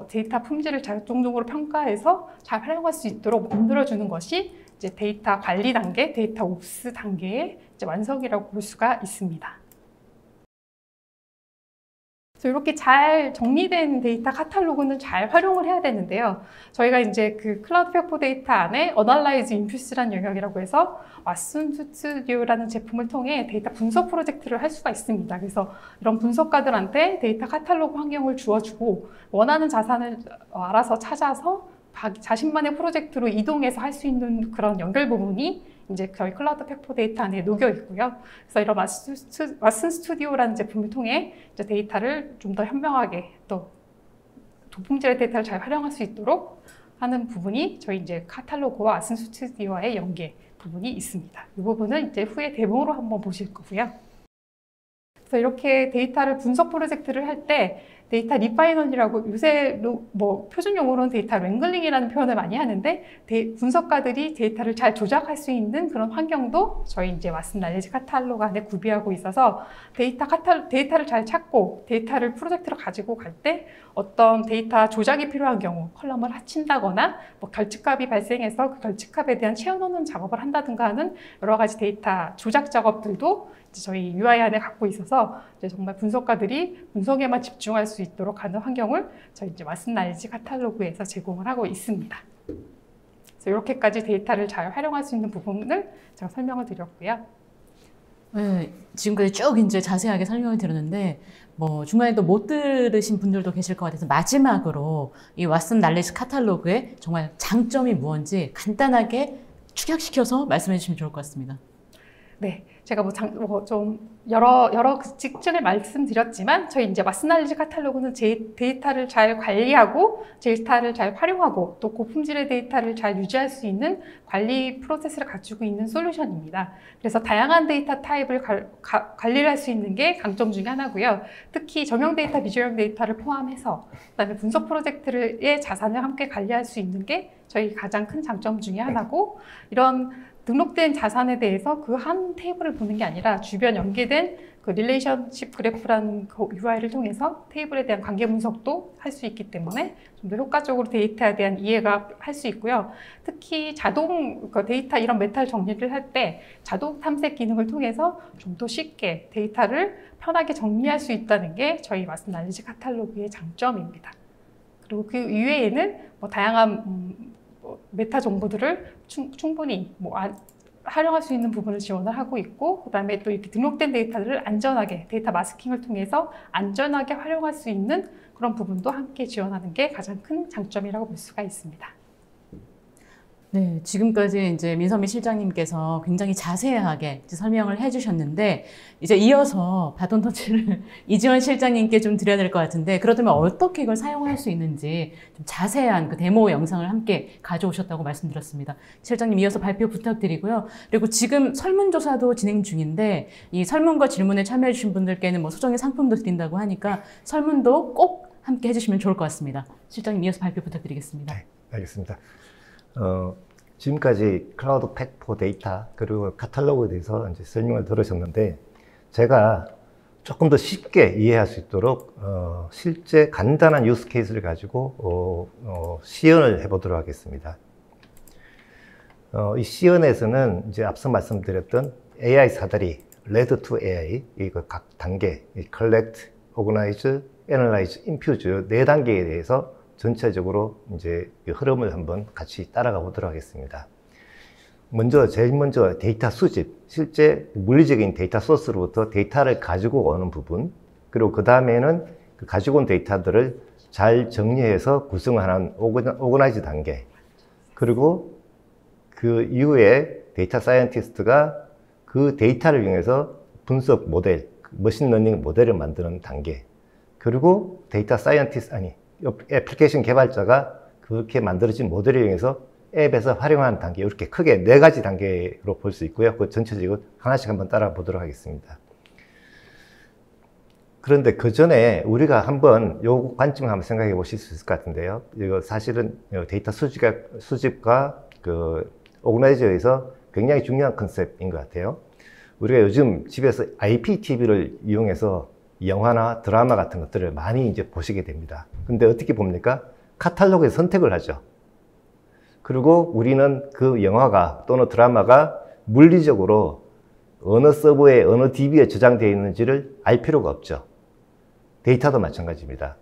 데이터 품질을 자동적으로 평가해서 잘 활용할 수 있도록 만들어주는 것이 이제 데이터 관리 단계, 데이터 옵스 단계의 이제 완성이라고 볼 수가 있습니다. 이렇게 잘 정리된 데이터 카탈로그는 잘 활용을 해야 되는데요. 저희가 이제 그 클라우드 팩포 데이터 안에 어널라이즈 인퓨스라는 영역이라고 해서 왓슨 스튜디오라는 제품을 통해 데이터 분석 프로젝트를 할 수가 있습니다. 그래서 이런 분석가들한테 데이터 카탈로그 환경을 주어주고 원하는 자산을 알아서 찾아서 자신만의 프로젝트로 이동해서 할 수 있는 그런 연결 부분이 이제 저희 클라우드 팩포 데이터 안에 녹여 있고요. 그래서 이런 왓슨 스튜디오라는 제품을 통해 이제 데이터를 좀 더 현명하게 또 고품질의 데이터를 잘 활용할 수 있도록 하는 부분이 저희 이제 카탈로그와 왓슨 스튜디오와의 연계 부분이 있습니다. 이 부분은 이제 후에 데모로 한번 보실 거고요. 그래서 이렇게 데이터를 분석 프로젝트를 할 때 데이터 리파이너리라고 요새 표준 용어로는 데이터 랭글링이라는 표현을 많이 하는데 분석가들이 데이터를 잘 조작할 수 있는 그런 환경도 저희 이제 왓슨날리지 카탈로그 안에 구비하고 있어서 데이터를 잘 찾고 데이터를 프로젝트로 가지고 갈 때 어떤 데이터 조작이 필요한 경우 컬럼을 합친다거나 결집값이 발생해서 그 결집값에 대한 채워넣는 작업을 한다든가 하는 여러 가지 데이터 조작 작업들도 이제 저희 UI 안에 갖고 있어서 이제 정말 분석가들이 분석에만 집중할 수 있도록 하는 환경을 저희 이제 왓슨날리지 카탈로그에서 제공을 하고 있습니다. 그래서 이렇게까지 데이터를 잘 활용할 수 있는 부분을 제가 설명을 드렸고요. 네, 지금까지 쭉 이제 자세하게 설명을 드렸는데 중간에 또 못 들으신 분들도 계실 것 같아서 마지막으로 이 왓슨날리지 카탈로그의 정말 장점이 무엇인지 간단하게 축약시켜서 말씀해 주시면 좋을 것 같습니다. 네, 제가 좀 여러 직책을 말씀드렸지만 저희 이제 왓슨날리지 카탈로그는 데이터를 잘 관리하고 데이터를 잘 활용하고 또 고품질의 데이터를 잘 유지할 수 있는 관리 프로세스를 갖추고 있는 솔루션입니다. 그래서 다양한 데이터 타입을 관리를 할 수 있는 게 강점 중에 하나고요. 특히 전용 데이터, 비주얼 데이터를 포함해서 그다음에 분석 프로젝트의 자산을 함께 관리할 수 있는 게 저희 가장 큰 장점 중에 하나고, 이런 등록된 자산에 대해서 그 한 테이블을 보는 게 아니라 주변 연계된 그 릴레이션십 그래프라는 그 UI를 통해서 테이블에 대한 관계 분석도 할 수 있기 때문에 좀 더 효과적으로 데이터에 대한 이해가 할 수 있고요. 특히 자동 그 데이터 이런 메타를 정리를 할 때 자동 탐색 기능을 통해서 좀 더 쉽게 데이터를 편하게 정리할 수 있다는 게 저희 마스 나레지 카탈로그의 장점입니다. 그리고 그 이외에는 뭐 다양한 메타 정보들을 충분히 활용할 수 있는 부분을 지원을 하고 있고, 그 다음에 또 이렇게 등록된 데이터를 안전하게 데이터 마스킹을 통해서 안전하게 활용할 수 있는 그런 부분도 함께 지원하는 게 가장 큰 장점이라고 볼 수가 있습니다. 네, 지금까지 이제 민선미 실장님께서 굉장히 자세하게 이제 설명을 해주셨는데, 이제 이어서 바톤 터치를 이지원 실장님께 좀 드려야 될 것 같은데, 그렇다면 어떻게 이걸 사용할 수 있는지 좀 자세한 그 데모 영상을 함께 가져오셨다고 말씀드렸습니다. 실장님 이어서 발표 부탁드리고요. 그리고 지금 설문조사도 진행 중인데, 이 설문과 질문에 참여해주신 분들께는 뭐 소정의 상품도 드린다고 하니까 설문도 꼭 함께 해주시면 좋을 것 같습니다. 실장님 이어서 발표 부탁드리겠습니다. 네, 알겠습니다. 지금까지 클라우드 팩4 데이터 그리고 카탈로그에 대해서 이제 설명을 들으셨는데, 제가 조금 더 쉽게 이해할 수 있도록 실제 간단한 유스 케이스를 가지고 시연을 해보도록 하겠습니다. 이 시연에서는 이제 앞서 말씀드렸던 AI 사다리, 레드 투 AI, 이거 각 단계, collect, organize, analyze, infuse 4단계에 대해서 전체적으로 이제 흐름을 한번 같이 따라가 보도록 하겠습니다. 제일 먼저 데이터 수집, 실제 물리적인 데이터 소스로부터 데이터를 가지고 오는 부분, 그리고 그 다음에는 그 가지고 온 데이터들을 잘 정리해서 구성하는 오거나이즈 단계, 그리고 그 이후에 데이터 사이언티스트가 그 데이터를 이용해서 분석 모델, 머신러닝 모델을 만드는 단계, 그리고 데이터 사이언티스트, 애플리케이션 개발자가 그렇게 만들어진 모델을 이용해서 앱에서 활용하는 단계, 이렇게 크게 4가지 단계로 볼 수 있고요. 그 전체적으로 하나씩 한번 따라 보도록 하겠습니다. 그런데 그 전에 우리가 한번 요 관점을 한번 생각해 보실 수 있을 것 같은데요. 이거 사실은 데이터 수집과 그 오거나이저에서 굉장히 중요한 컨셉인 것 같아요. 우리가 요즘 집에서 IPTV를 이용해서 영화나 드라마 같은 것들을 많이 이제 보시게 됩니다. 근데 어떻게 봅니까? 카탈로그에 선택을 하죠. 그리고 우리는 그 영화가 또는 드라마가 물리적으로 어느 서버에 어느 DB에 저장되어 있는지를 알 필요가 없죠. 데이터도 마찬가지입니다.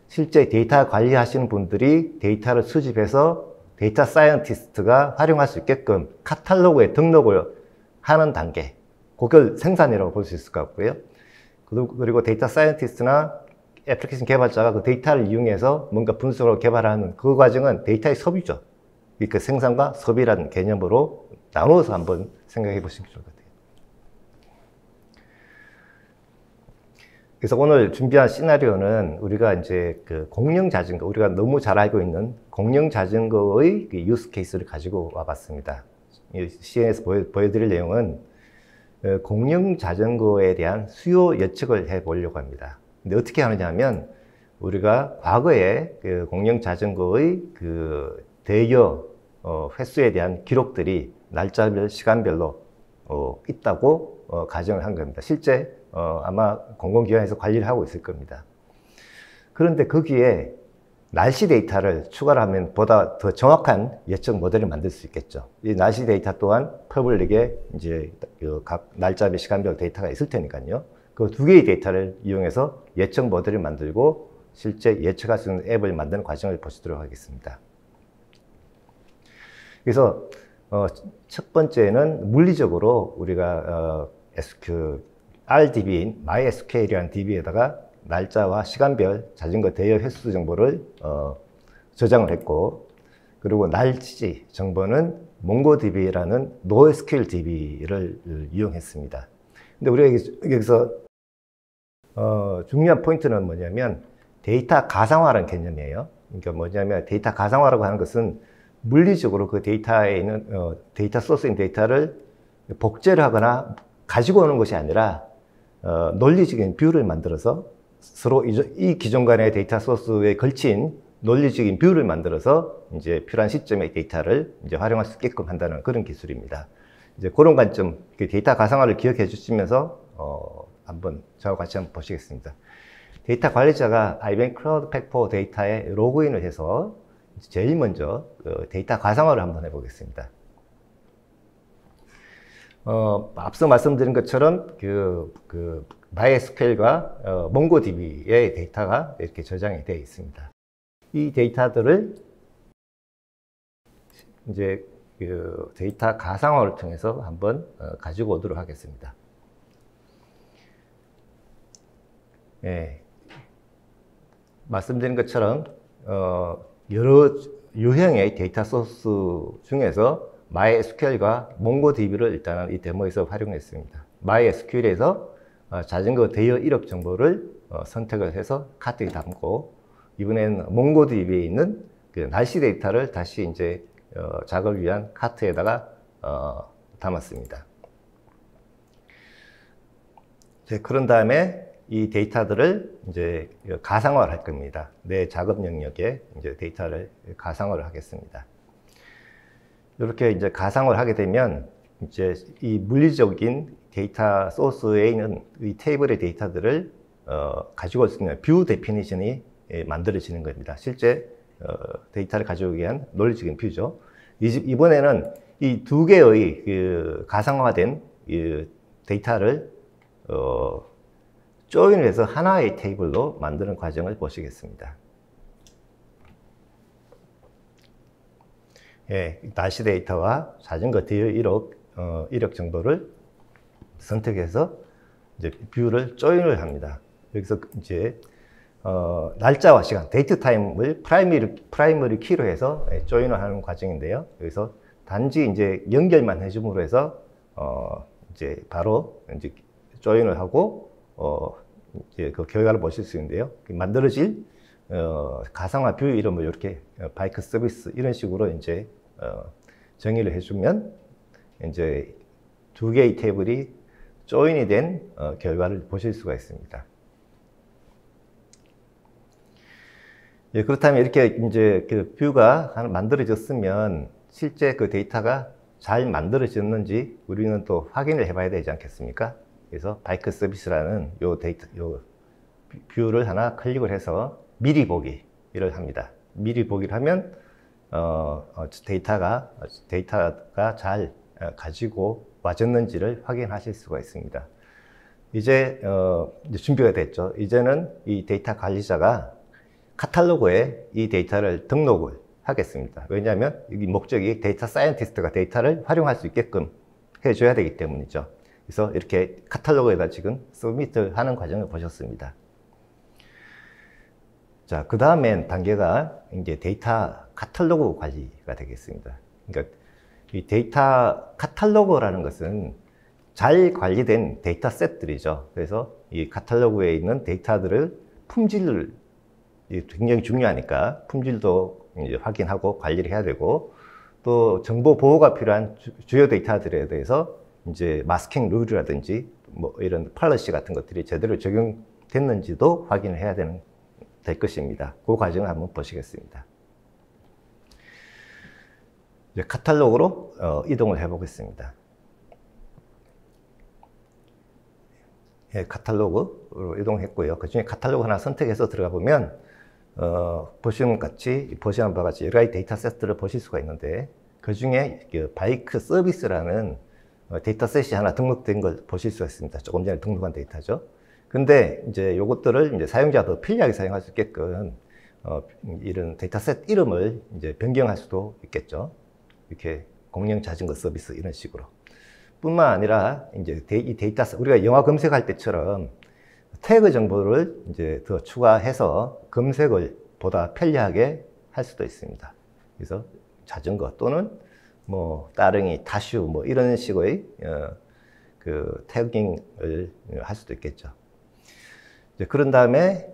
실제 데이터 관리하시는 분들이 데이터를 수집해서 데이터 사이언티스트가 활용할 수 있게끔 카탈로그에 등록을 하는 단계, 그걸 생산이라고 볼 수 있을 것 같고요. 그리고 데이터 사이언티스트나 애플리케이션 개발자가 그 데이터를 이용해서 뭔가 분석을 개발하는 그 과정은 데이터의 소비죠. 그 생산과 소비라는 개념으로 나누어서 한번 생각해 보시면 좋을 것 같아요. 그래서 오늘 준비한 시나리오는 우리가 이제 그 공룡 자전거, 우리가 너무 잘 알고 있는 공룡 자전거의 그 유스 케이스를 가지고 와봤습니다. 이 시연에서 보여드릴 내용은 공룡 자전거에 대한 수요 예측을 해보려고 합니다. 근데 어떻게 하느냐 하면, 우리가 과거에 그 공룡 자전거의 그 대여 횟수에 대한 기록들이 날짜별, 시간별로 있다고 가정을 한 겁니다. 실제 아마 공공기관에서 관리를 하고 있을 겁니다. 그런데 거기에 날씨 데이터를 추가를 하면 보다 더 정확한 예측 모델을 만들 수 있겠죠. 이 날씨 데이터 또한 퍼블릭에 이제 각 날짜별, 시간별 데이터가 있을 테니까요. 그 2개의 데이터를 이용해서 예측 모델을 만들고 실제 예측할 수 있는 앱을 만드는 과정을 보시도록 하겠습니다. 그래서 첫 번째는 물리적으로 우리가 RDB인 MySQL이라는 DB에다가 날짜와 시간별 자전거 대여 횟수 정보를 저장을 했고, 그리고 날씨 정보는 몽고DB라는 NoSQL DB를 이용했습니다. 근데 우리가 여기서 중요한 포인트는 뭐냐면 데이터 가상화라는 개념이에요. 그러니까 뭐냐면 데이터 가상화라고 하는 것은 물리적으로 그 데이터에 있는 데이터 소스인 데이터를 복제를 하거나 가지고 오는 것이 아니라 논리적인 뷰를 만들어서 서로 이 기존 간의 데이터 소스에 걸친 논리적인 뷰를 만들어서 이제 필요한 시점의 데이터를 이제 활용할 수 있게끔 한다는 그런 기술입니다. 이제 그런 관점, 데이터 가상화를 기억해 주시면서 한번 저와 같이 한번 보시겠습니다. 데이터 관리자가 IBM 클라우드 팩4 데이터에 로그인을 해서 제일 먼저 데이터 가상화를 한번 해보겠습니다. 앞서 말씀드린 것처럼 MySQL과 MongoDB의 데이터가 이렇게 저장이 되어 있습니다. 이 데이터들을 이제 데이터 가상화를 통해서 한번 가지고 오도록 하겠습니다. 예, 말씀드린 것처럼 여러 유형의 데이터 소스 중에서 MySQL과 MongoDB를 일단 이 데모에서 활용했습니다. MySQL에서 자전거 대여 이력 정보를 선택을 해서 카트에 담고, 이번에는 MongoDB에 있는 날씨 데이터를 다시 이제 작업을 위한 카트에다가 담았습니다. 그런 다음에 이 데이터들을 이제 가상화를 할 겁니다. 내 작업 영역에 이제 데이터를 가상화를 하겠습니다. 이렇게 이제 가상화를 하게 되면 이제 이 물리적인 데이터 소스에 있는 이 테이블의 데이터들을 가지고 올 수 있는 뷰 데피니션이 만들어지는 겁니다. 실제 데이터를 가져오기 위한 논리적인 뷰죠. 이번에는 이 두 개의 가상화된 데이터를 조인을 해서 하나의 테이블로 만드는 과정을 보시겠습니다. 예, 날씨 데이터와 자전거 대여 이력 정보를 선택해서 이제 뷰를 조인을 합니다. 여기서 이제 날짜와 시간, 데이트 타임을 프라이머리 키로 해서 조인을 하는 과정인데요. 여기서 단지 이제 연결만 해줌으로 해서 이제 바로 이제 조인을 하고 이제 그 결과를 보실 수 있는데요. 만들어질 가상화 뷰 이름을 이렇게 바이크 서비스 이런 식으로 이제 정의를 해주면 이제 두 개의 테이블이 조인이 된 결과를 보실 수가 있습니다. 예, 그렇다면 이렇게 이제 그 뷰가 하나 만들어졌으면 실제 그 데이터가 잘 만들어졌는지 우리는 또 확인을 해봐야 되지 않겠습니까? 그래서 바이크 서비스라는 요 뷰를 하나 클릭을 해서 미리 보기를 합니다. 미리 보기를 하면 데이터가 잘 가지고 와졌는지를 확인하실 수가 있습니다. 이제 준비가 됐죠. 이제는 이 데이터 관리자가 카탈로그에 이 데이터를 등록을 하겠습니다. 왜냐하면 이 목적이 데이터 사이언티스트가 데이터를 활용할 수 있게끔 해줘야 되기 때문이죠. 그래서 이렇게 카탈로그에다 지금 서밋을 하는 과정을 보셨습니다. 자, 그 다음엔 단계가 이제 데이터 카탈로그 관리가 되겠습니다. 그러니까 이 데이터 카탈로그라는 것은 잘 관리된 데이터 셋들이죠. 그래서 이 카탈로그에 있는 데이터들을 품질을 굉장히 중요하니까 품질도 이제 확인하고 관리를 해야 되고, 또 정보 보호가 필요한 주요 데이터들에 대해서 이제 마스킹 룰이라든지 뭐 이런 폴리시 같은 것들이 제대로 적용됐는지도 확인을 해야 될 것입니다. 그 과정을 한번 보시겠습니다. 이제 카탈로그로 이동을 해 보겠습니다. 예, 카탈로그로 이동했고요. 그 중에 카탈로그 하나 선택해서 들어가 보면 보시는 바와 같이 여러 가지 데이터 셋들을 보실 수가 있는데, 그 중에 바이크 서비스라는 데이터셋이 하나 등록된 걸 보실 수가 있습니다. 조금 전에 등록한 데이터죠. 근데 이제 요것들을 이제 사용자가 더 편리하게 사용할 수 있게끔 이런 데이터셋 이름을 이제 변경할 수도 있겠죠. 이렇게 공영 자전거 서비스 이런 식으로. 뿐만 아니라 이제 이 데이터셋, 우리가 영화 검색할 때처럼 태그 정보를 이제 더 추가해서 검색을 보다 편리하게 할 수도 있습니다. 그래서 자전거 또는 뭐 따릉이, 타슈 뭐 이런 식의 그 태깅을 할 수도 있겠죠. 이제 그런 다음에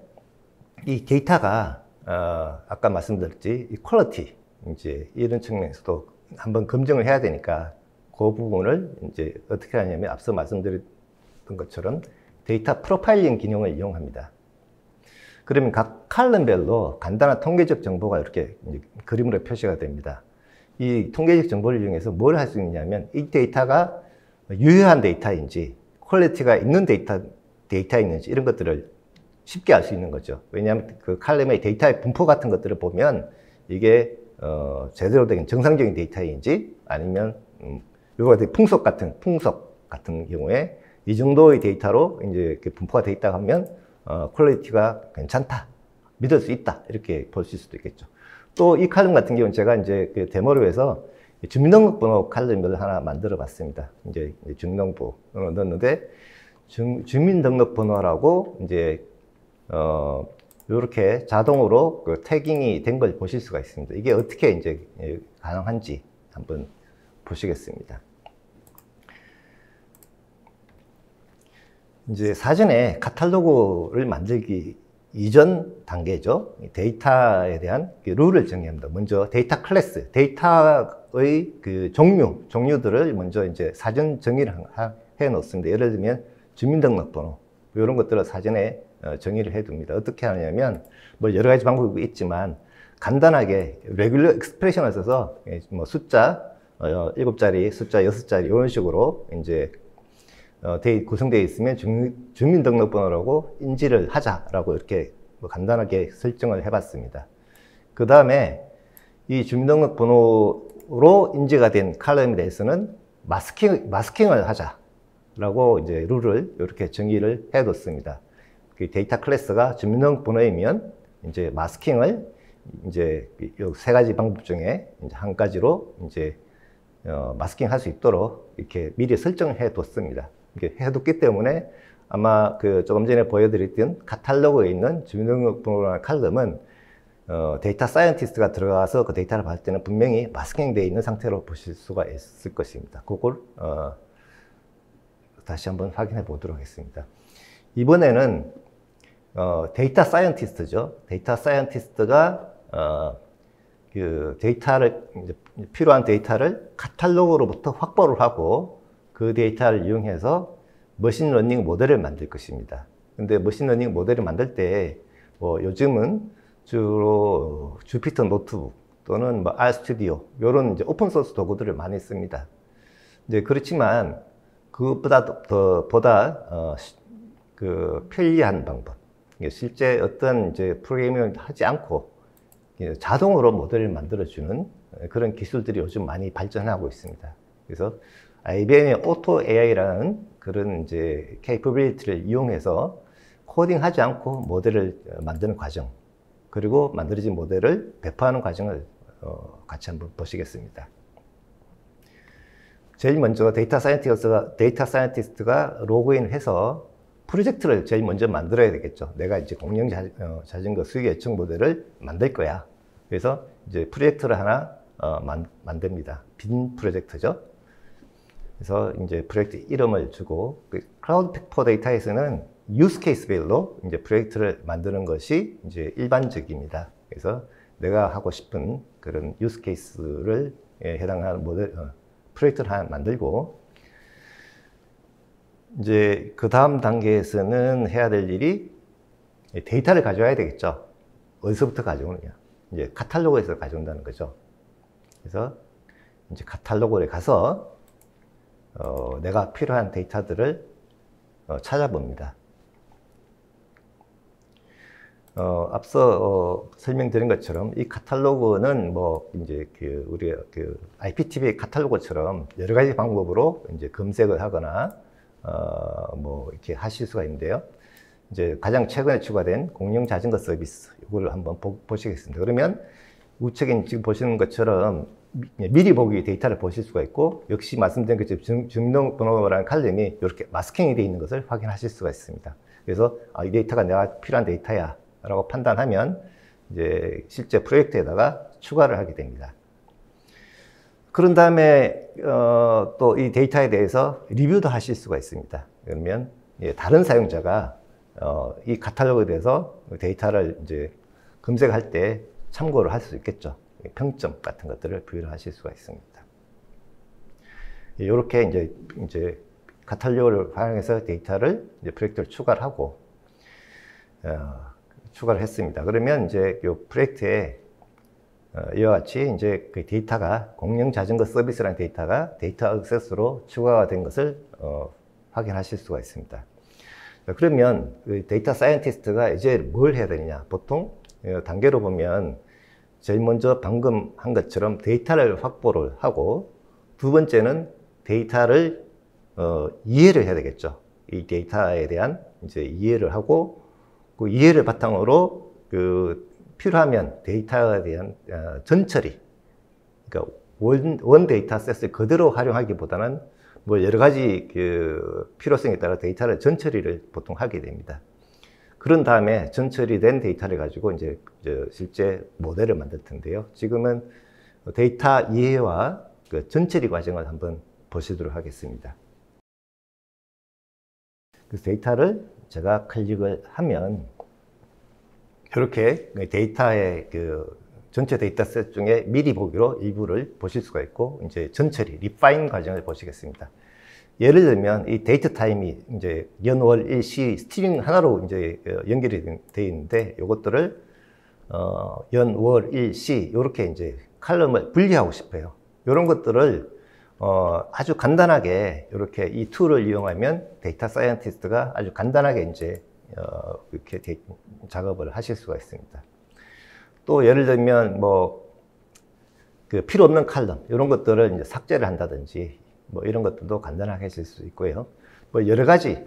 이 데이터가 아까 말씀드렸지 이 퀄리티 이제 이런 측면에서도 한번 검증을 해야 되니까 그 부분을 이제 어떻게 하냐면 앞서 말씀드렸던 것처럼 데이터 프로파일링 기능을 이용합니다. 그러면 각 칼럼별로 간단한 통계적 정보가 이렇게 그림으로 표시가 됩니다. 이 통계적 정보를 이용해서 뭘 할 수 있냐면 이 데이터가 유효한 데이터인지 퀄리티가 있는 데이터 있는지 이런 것들을 쉽게 알 수 있는 거죠. 왜냐하면 그 칼럼의 데이터의 분포 같은 것들을 보면 이게 제대로 된 정상적인 데이터인지 아니면 요거 풍속 같은 경우에 이 정도의 데이터로 이제 이렇게 분포가 돼 있다 하면 퀄리티가 괜찮다, 믿을 수 있다 이렇게 보실 수도 있겠죠. 또 이 칼럼 같은 경우는 제가 이제 그 데모를 위해서 주민등록번호 칼럼을 하나 만들어 봤습니다. 이제 주민등록번호 넣었는데 주민등록번호라고 이제 이렇게 자동으로 그 태깅이 된 걸 보실 수가 있습니다. 이게 어떻게 이제 가능한지 한번 보시겠습니다. 이제 사전에 카탈로그를 만들기 이전 단계죠. 데이터에 대한 룰을 정의합니다. 먼저 데이터 클래스, 데이터의 그 종류들을 먼저 이제 사전 정의를 해 놓습니다. 예를 들면 주민등록번호 이런 것들을 사전에 정의를 해 둡니다. 어떻게 하냐면 뭐 여러 가지 방법이 있지만 간단하게 레귤러 익스프레션을 써서 뭐 숫자 7자리, 숫자 6자리 이런 식으로 이제 구성되어 있으면 주민등록번호라고 인지를 하자라고 이렇게 뭐 간단하게 설정을 해봤습니다. 그 다음에 이 주민등록번호로 인지가 된 칼럼에 대해서는 마스킹을 하자라고 이제 룰을 이렇게 정의를 해뒀습니다. 그 데이터 클래스가 주민등록번호이면 이제 마스킹을 이제 이 세 가지 방법 중에 이제 한 가지로 이제 마스킹 할 수 있도록 이렇게 미리 설정을 해뒀습니다. 이렇게 해뒀기 때문에 아마 그 조금 전에 보여드렸던 카탈로그에 있는 주민등록번호라는 칼럼은 데이터 사이언티스트가 들어가서 그 데이터를 봤을 때는 분명히 마스킹 되어 있는 상태로 보실 수가 있을 것입니다. 그걸 다시 한번 확인해 보도록 하겠습니다. 이번에는 데이터 사이언티스트죠. 데이터 사이언티스트가 그 데이터를 이제 필요한 데이터를 카탈로그로부터 확보를 하고 그 데이터를 이용해서 머신러닝 모델을 만들 것입니다. 근데 머신러닝 모델을 만들 때 뭐 요즘은 주로 주피터 노트북 또는 뭐 RStudio 이런 이제 오픈소스 도구들을 많이 씁니다. 이제 그렇지만 그것보다 그 편리한 방법, 실제 어떤 이제 프로그래밍을 하지 않고 자동으로 모델을 만들어주는 그런 기술들이 요즘 많이 발전하고 있습니다. 그래서 IBM의 오토 AI라는 그런 이제 케이퍼빌리티를 이용해서 코딩하지 않고 모델을 만드는 과정, 그리고 만들어진 모델을 배포하는 과정을 같이 한번 보시겠습니다. 제일 먼저 데이터 사이언티스트가 로그인을 해서 프로젝트를 제일 먼저 만들어야 되겠죠. 내가 이제 공룡 자전거 수익 예측 모델을 만들 거야. 그래서 이제 프로젝트를 하나 만듭니다. 빈 프로젝트죠. 그래서 이제 프로젝트 이름을 주고, 클라우드 팩포 데이터에서는 유스 케이스별로 이제 프로젝트를 만드는 것이 이제 일반적입니다. 그래서 내가 하고 싶은 그런 유스 케이스를 해당하는 모델, 프로젝트를 하나 만들고, 이제 그 다음 단계에서는 해야 될 일이 데이터를 가져와야 되겠죠. 어디서부터 가져오느냐. 이제 카탈로그에서 가져온다는 거죠. 그래서 이제 카탈로그에 가서 내가 필요한 데이터들을 찾아봅니다. 앞서 설명드린 것처럼 이 카탈로그는 뭐 이제 우리가 IPTV 카탈로그처럼 여러 가지 방법으로 이제 검색을 하거나 뭐 이렇게 하실 수가 있는데요. 이제 가장 최근에 추가된 공룡 자전거 서비스, 이거를 한번 보시겠습니다. 그러면 우측에 지금 보시는 것처럼 미리 보기 데이터를 보실 수가 있고, 역시 말씀드린 것처럼 주민등록번호라는 칼럼이 이렇게 마스킹이 되어 있는 것을 확인하실 수가 있습니다. 그래서 이 데이터가 내가 필요한 데이터야 라고 판단하면 이제 실제 프로젝트에다가 추가를 하게 됩니다. 그런 다음에 또 이 데이터에 대해서 리뷰도 하실 수가 있습니다. 그러면 다른 사용자가 이 카탈로그에 대해서 데이터를 이제 검색할 때 참고를 할 수 있겠죠. 평점 같은 것들을 부여를 하실 수가 있습니다. 이렇게 이제 카탈로그를 활용해서 데이터를 이제 프로젝트를 추가를 하고 추가를 했습니다. 그러면 이제 이 프로젝트에 이와 같이 이제 그 데이터가 공룡 자전거 서비스라는 데이터가 데이터 액세스로 추가가 된 것을 확인하실 수가 있습니다. 자, 그러면 그 데이터 사이언티스트가 이제 뭘 해야 되느냐? 보통 단계로 보면 제일 먼저 방금 한 것처럼 데이터를 확보를 하고, 두 번째는 데이터를 이해를 해야 되겠죠. 이 데이터에 대한 이제 이해를 하고, 그 이해를 바탕으로 필요하면 데이터에 대한 전처리, 그러니까 원 데이터셋을 그대로 활용하기보다는 뭐 여러 가지 필요성에 따라 데이터를 전처리를 보통 하게 됩니다. 그런 다음에 전처리된 데이터를 가지고 이제 실제 모델을 만들 텐데요. 지금은 데이터 이해와 그 전처리 과정을 한번 보시도록 하겠습니다. 그 데이터를 제가 클릭을 하면 이렇게 데이터의 전체 데이터셋 중에 미리 보기로 일부를 보실 수가 있고, 이제 전처리, 리파인 과정을 보시겠습니다. 예를 들면 이 데이트 타임이 이제 연, 월, 일, 시 스트링 하나로 이제 연결이 되어 있는데, 요것들을 연, 월, 일, 시 이렇게 이제 칼럼을 분리하고 싶어요. 이런 것들을 아주 간단하게 이렇게 이 툴을 이용하면 데이터 사이언티스트가 아주 간단하게 이제 이렇게 작업을 하실 수가 있습니다. 또 예를 들면 필요 없는 칼럼 이런 것들을 이제 삭제를 한다든지 뭐 이런 것들도 간단하게 하실 수 있고요. 뭐 여러 가지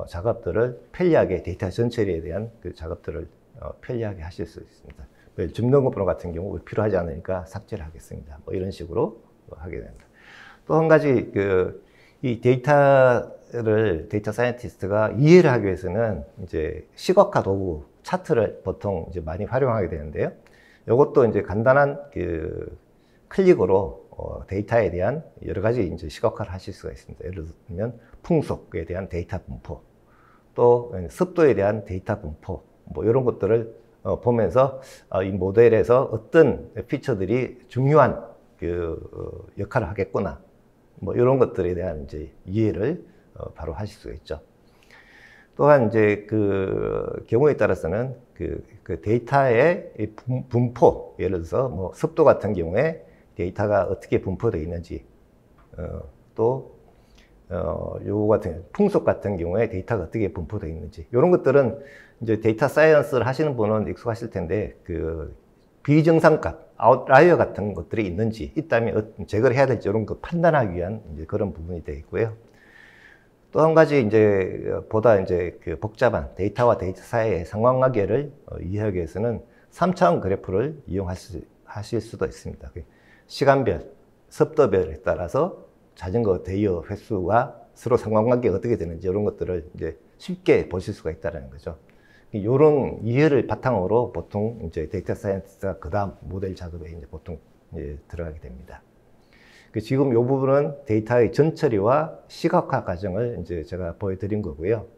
작업들을 편리하게 데이터 전처리에 대한 그 작업들을 편리하게 하실 수 있습니다. 줌넘버 같은 경우 필요하지 않으니까 삭제를 하겠습니다. 뭐 이런 식으로 하게 됩니다. 또 한 가지 이 데이터 사이언티스트가 이해를 하기 위해서는 이제 시각화 도구 차트를 보통 이제 많이 활용하게 되는데요. 이것도 이제 간단한 클릭으로 데이터에 대한 여러 가지 이제 시각화를 하실 수가 있습니다. 예를 들면 풍속에 대한 데이터 분포, 또 습도에 대한 데이터 분포, 뭐 이런 것들을 보면서 이 모델에서 어떤 피처들이 중요한 역할을 하겠구나, 뭐 이런 것들에 대한 이제 이해를 바로 하실 수가 있죠. 또한 이제 경우에 따라서는 데이터의 분포, 예를 들어서 뭐 습도 같은 경우에 데이터가 어떻게 분포되어 있는지, 또 요 같은 풍속 같은 경우에 데이터가 어떻게 분포되어 있는지, 이런 것들은 이제 데이터 사이언스를 하시는 분은 익숙하실 텐데 비정상값, 아웃라이어 같은 것들이 있는지, 있다면 제거를 해야 될지 이런 거 판단하기 위한 이제 그런 부분이 되어 있고요. 또 한 가지 보다 복잡한 데이터와 데이터 사이의 상관관계를 이해하기 위해서는 3차원 그래프를 이용하실 수도 있습니다. 시간별, 습도별에 따라서 자전거 대여 횟수와 서로 상관관계가 어떻게 되는지 이런 것들을 이제 쉽게 보실 수가 있다는 거죠. 이런 이해를 바탕으로 보통 이제 데이터 사이언티스트가 그 다음 모델 작업에 이제 보통 들어가게 됩니다. 지금 이 부분은 데이터의 전처리와 시각화 과정을 이제 제가 보여드린 거고요.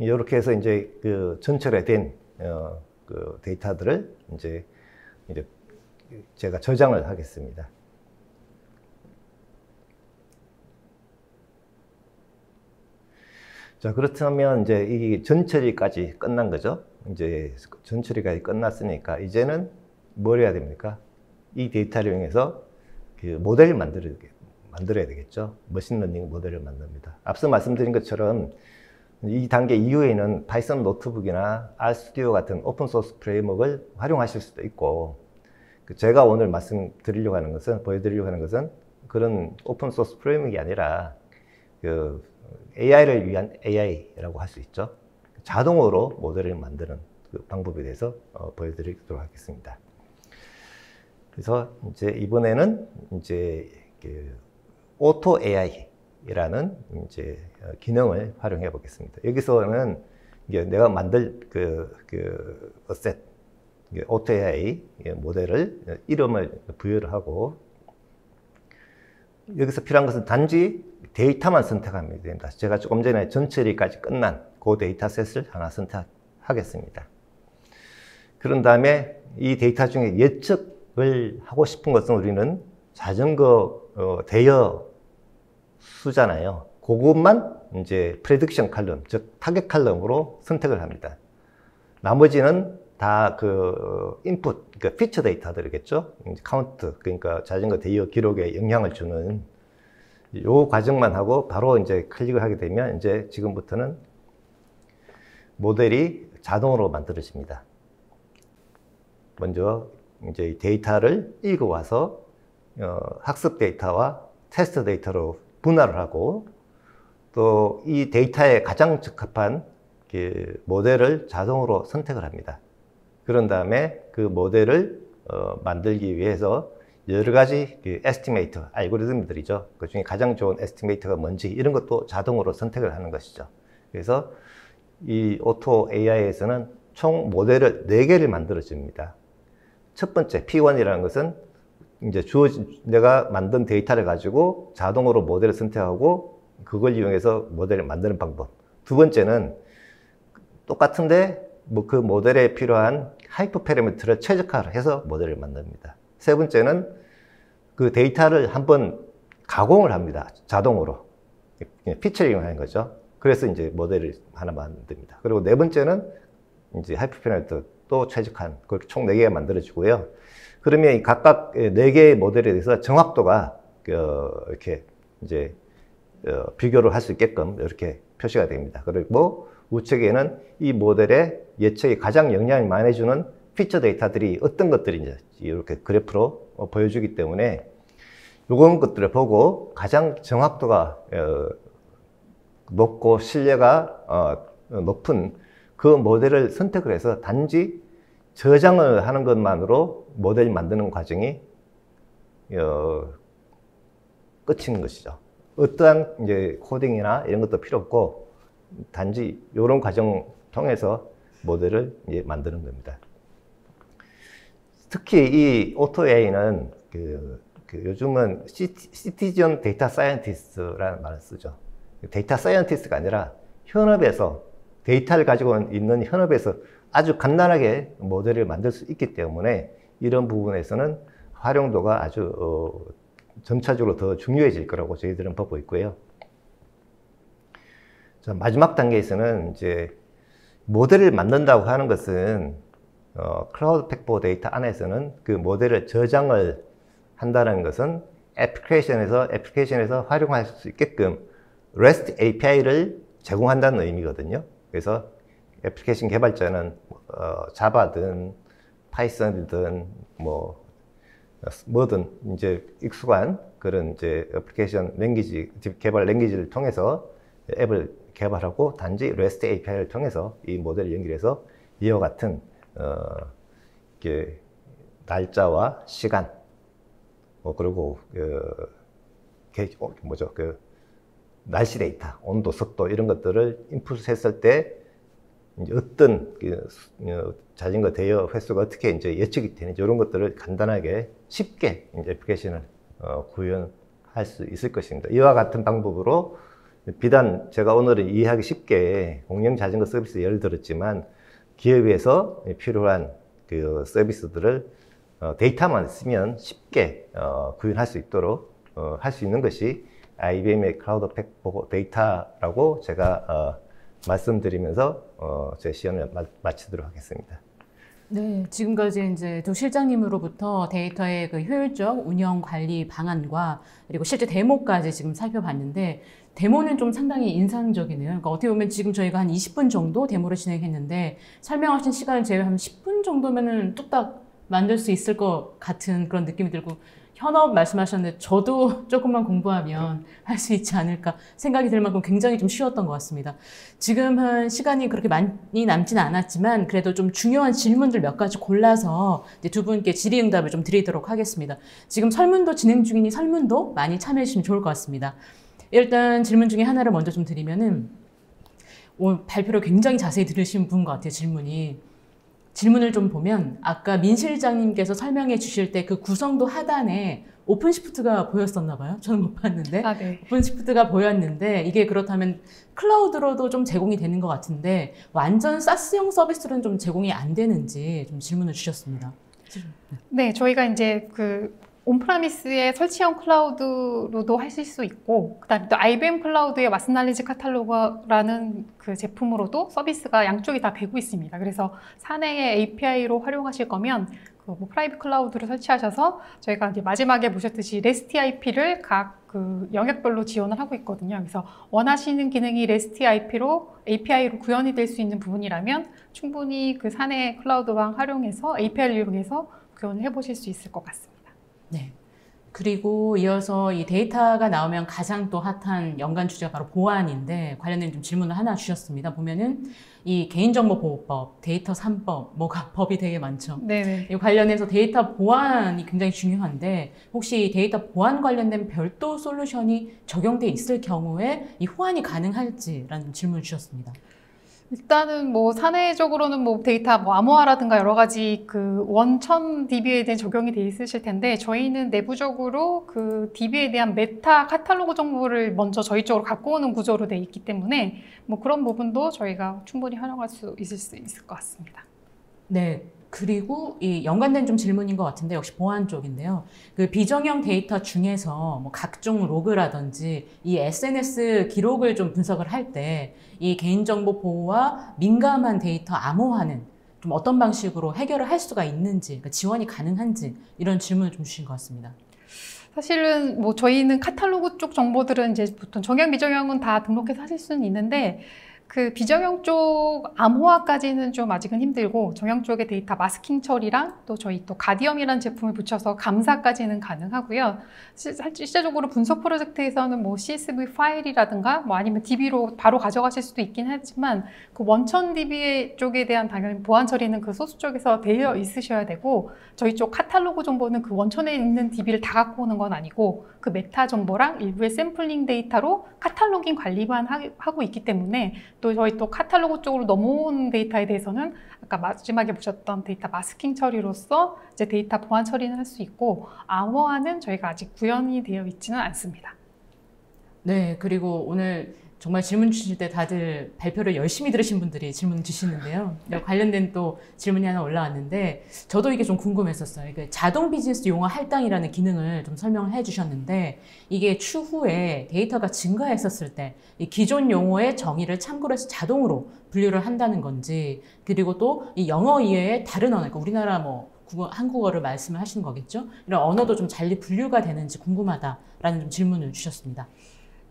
이렇게 해서 이제 전처리된 데이터들을 이제 제가 저장을 하겠습니다. 자, 그렇다면 이제 이 전처리까지 끝난 거죠. 이제 전처리까지 끝났으니까 이제는 뭘 해야 됩니까? 이 데이터를 이용해서 모델을 만들어야 되겠죠. 머신러닝 모델을 만듭니다. 앞서 말씀드린 것처럼 이 단계 이후에는 파이썬 노트북이나 RStudio 같은 오픈소스 프레임워크를 활용하실 수도 있고, 제가 오늘 보여드리려고 하는 것은 그런 오픈소스 프레임워크가 아니라 AI를 위한 AI라고 할 수 있죠. 자동으로 모델을 만드는 방법에 대해서 보여드리도록 하겠습니다. 그래서 이제 이번에는 이제 오토 AI라는 이제 기능을 활용해 보겠습니다. 여기서는 이제 내가 만들 어셋 오토 AI 모델을 이름을 부여를 하고, 여기서 필요한 것은 단지 데이터만 선택하면 됩니다. 제가 조금 전에 전처리까지 끝난 그 데이터셋을 하나 선택하겠습니다. 그런 다음에 이 데이터 중에 예측을 하고 싶은 것은 우리는 자전거 대여 수잖아요. 그것만 이제 프레딕션 칼럼, 즉 타겟 칼럼으로 선택을 합니다. 나머지는 다 인풋, 그러니까 피처 데이터들이겠죠. 카운트, 그러니까 자전거 대여 기록에 영향을 주는 요 과정만 하고 바로 이제 클릭을 하게 되면 이제 지금부터는 모델이 자동으로 만들어집니다. 먼저 이제 데이터를 읽어와서 학습 데이터와 테스트 데이터로 분할을 하고 또 이 데이터에 가장 적합한 그 모델을 자동으로 선택을 합니다. 그런 다음에 그 모델을 만들기 위해서 여러 가지 그 에스티메이터, 알고리즘들이죠. 그 중에 가장 좋은 에스티메이터가 뭔지 이런 것도 자동으로 선택을 하는 것이죠. 그래서 이 오토 AI에서는 총 모델을 4개를 만들어 줍니다. 첫 번째 P1이라는 것은 이제 내가 만든 데이터를 가지고 자동으로 모델을 선택하고 그걸 이용해서 모델을 만드는 방법. 두 번째는 똑같은데 뭐 그 모델에 필요한 하이퍼 패러미터를 최적화를 해서 모델을 만듭니다. 세 번째는 그 데이터를 한번 가공을 합니다. 자동으로. 피처링을 하는 거죠. 그래서 이제 모델을 하나 만듭니다. 그리고 네 번째는 이제 하이퍼 패러미터 또 최적화한, 그렇게 총 4개가 만들어지고요. 그러면 각각 4개의 모델에 대해서 정확도가 이렇게 이제 비교를 할 수 있게끔 이렇게 표시가 됩니다. 그리고 우측에는 이 모델의 예측에 가장 영향을 많이 주는 피처 데이터들이 어떤 것들인지 이렇게 그래프로 보여주기 때문에 이런 것들을 보고 가장 정확도가 높고 신뢰가 높은 그 모델을 선택을 해서 단지 저장을 하는 것만으로 모델을 만드는 과정이 끝인 것이죠. 어떠한 이제 코딩이나 이런 것도 필요 없고 단지 이런 과정 통해서 모델을 이제 만드는 겁니다. 특히 이 오토 AI는 요즘은 시티즌 데이터 사이언티스트라는 말을 쓰죠. 데이터 사이언티스트가 아니라 현업에서 데이터를 가지고 있는 현업에서 아주 간단하게 모델을 만들 수 있기 때문에 이런 부분에서는 활용도가 아주 점차적으로 더 중요해질 거라고 저희들은 보고 있고요. 자, 마지막 단계에서는 이제 모델을 만든다고 하는 것은 클라우드 팩포 데이터 안에서는 그 모델을 저장을 한다는 것은 애플리케이션에서 활용할 수 있게끔 REST API를 제공한다는 의미거든요. 그래서 애플리케이션 개발자는 자바든 파이썬이든 뭐든 이제 익숙한 그런 이제 애플리케이션 랭귀지, 개발 랭귀지를 통해서 앱을 개발하고 단지 REST API를 통해서 이 모델을 연결해서 이와 같은 이렇게 날짜와 시간, 그리고 날씨 데이터, 온도, 습도 이런 것들을 인풋했을 때 이제 어떤 자전거 대여 횟수가 어떻게 이제 예측이 되는지 이런 것들을 간단하게 쉽게 이제 애플리케이션을 구현할 수 있을 것입니다. 이와 같은 방법으로 비단 제가 오늘은 이해하기 쉽게 공영 자전거 서비스 예를 들었지만 기업에서 필요한 그 서비스들을 데이터만 있으면 쉽게 구현할 수 있도록 할 수 있는 것이 IBM의 클라우드 팩포 데이터라고 제가 말씀드리면서 제 시연을 마치도록 하겠습니다. 네, 지금까지 이제 두 실장님으로부터 데이터의 그 효율적 운영 관리 방안과 그리고 실제 데모까지 지금 살펴봤는데 데모는 좀 상당히 인상적이네요. 그러니까 어떻게 보면 지금 저희가 한 20분 정도 데모를 진행했는데 설명하신 시간을 제외하면 10분 정도면은 뚝딱 만들 수 있을 것 같은 그런 느낌이 들고 현업 말씀하셨는데 저도 조금만 공부하면 할 수 있지 않을까 생각이 들 만큼 굉장히 좀 쉬웠던 것 같습니다. 지금은 시간이 그렇게 많이 남지는 않았지만 그래도 좀 중요한 질문들 몇 가지 골라서 이제 두 분께 질의응답을 좀 드리도록 하겠습니다. 지금 설문도 진행 중이니 설문도 많이 참여해 주시면 좋을 것 같습니다. 일단 질문 중에 하나를 먼저 좀 드리면은 오늘 발표를 굉장히 자세히 들으신 분 것 같아요. 질문을 좀 보면 아까 민 실장님께서 설명해 주실 때 그 구성도 하단에 오픈시프트가 보였었나 봐요. 저는 못 봤는데. 네. 오픈시프트가 보였는데 이게 그렇다면 클라우드로도 좀 제공이 되는 것 같은데 완전 사스형 서비스로는 좀 제공이 안 되는지 좀 질문을 주셨습니다. 네, 저희가 이제 온프라미스의 설치형 클라우드로도 하실 수 있고, 그다음에 또 IBM 클라우드의 마스날리지 카탈로그라는 그 제품으로도 서비스가 양쪽이 다 되고 있습니다. 그래서 사내의 API로 활용하실 거면 뭐 프라이빗 클라우드를 설치하셔서 저희가 이제 마지막에 보셨듯이 REST IP를 각 그 영역별로 지원을 하고 있거든요. 그래서 원하시는 기능이 REST API로 구현이 될 수 있는 부분이라면 충분히 그 사내 클라우드방 활용해서 API를 이용해서 구현을 해보실 수 있을 것 같습니다. 네. 그리고 이어서 이 데이터가 나오면 가장 또 핫한 연관 주제가 바로 보안인데 관련된 좀 질문을 하나 주셨습니다. 보면은 이 개인정보보호법, 데이터 3법, 뭐가 법이 되게 많죠. 네네. 이 관련해서 데이터 보안이 굉장히 중요한데 혹시 데이터 보안 관련된 별도 솔루션이 적용돼 있을 경우에 이 호환이 가능할지라는 질문을 주셨습니다. 일단은 뭐 사내적으로는 뭐 데이터 뭐 암호화라든가 여러 가지 그 원천 DB에 대한 적용이 돼 있으실 텐데 저희는 내부적으로 그 DB에 대한 메타 카탈로그 정보를 먼저 저희 쪽으로 갖고 오는 구조로 돼 있기 때문에 뭐 그런 부분도 저희가 충분히 활용할 수 있을 것 같습니다. 네. 그리고 이 연관된 좀 질문인 것 같은데 역시 보안 쪽인데요. 그 비정형 데이터 중에서 뭐 각종 로그라든지 이 SNS 기록을 좀 분석을 할 때 이 개인정보 보호와 민감한 데이터 암호화는 좀 어떤 방식으로 해결을 할 수가 있는지, 그러니까 지원이 가능한지 이런 질문을 좀 주신 것 같습니다. 사실은 뭐 저희는 카탈로그 쪽 정보들은 이제 보통 정형, 비정형은 다 등록해서 하실 수는 있는데 그 비정형 쪽 암호화까지는 좀 아직은 힘들고 정형 쪽의 데이터 마스킹 처리랑 또 저희 또 가디엄이라는 제품을 붙여서 감사까지는 가능하고요. 실제적으로 분석 프로젝트에서는 뭐 CSV 파일이라든가 뭐 아니면 DB로 바로 가져가실 수도 있긴 하지만 그 원천 DB 쪽에 대한 당연히 보안 처리는 그 소스 쪽에서 되어 있으셔야 되고 저희 쪽 카탈로그 정보는 그 원천에 있는 DB를 다 갖고 오는 건 아니고 그 메타 정보랑 일부의 샘플링 데이터로 카탈로깅 관리만 하고 있기 때문에 또 저희 또 카탈로그 쪽으로 넘어온 데이터에 대해서는 아까 마지막에 보셨던 데이터 마스킹 처리로서 이제 데이터 보안 처리는 할 수 있고 암호화는 저희가 아직 구현이 되어 있지는 않습니다. 네, 그리고 오늘 정말 질문 주실 때 다들 발표를 열심히 들으신 분들이 질문 주시는데요. 관련된 또 질문이 하나 올라왔는데 저도 이게 좀 궁금했었어요. 이게 자동 비즈니스 용어 할당이라는 기능을 좀 설명을 해주셨는데 이게 추후에 데이터가 증가했었을 때 이 기존 용어의 정의를 참고로 해서 자동으로 분류를 한다는 건지 그리고 또 이 영어 이외에 다른 언어, 그러니까 우리나라 뭐 한국어를 말씀을 하시는 거겠죠? 이런 언어도 좀 잘 분류가 되는지 궁금하다라는 좀 질문을 주셨습니다.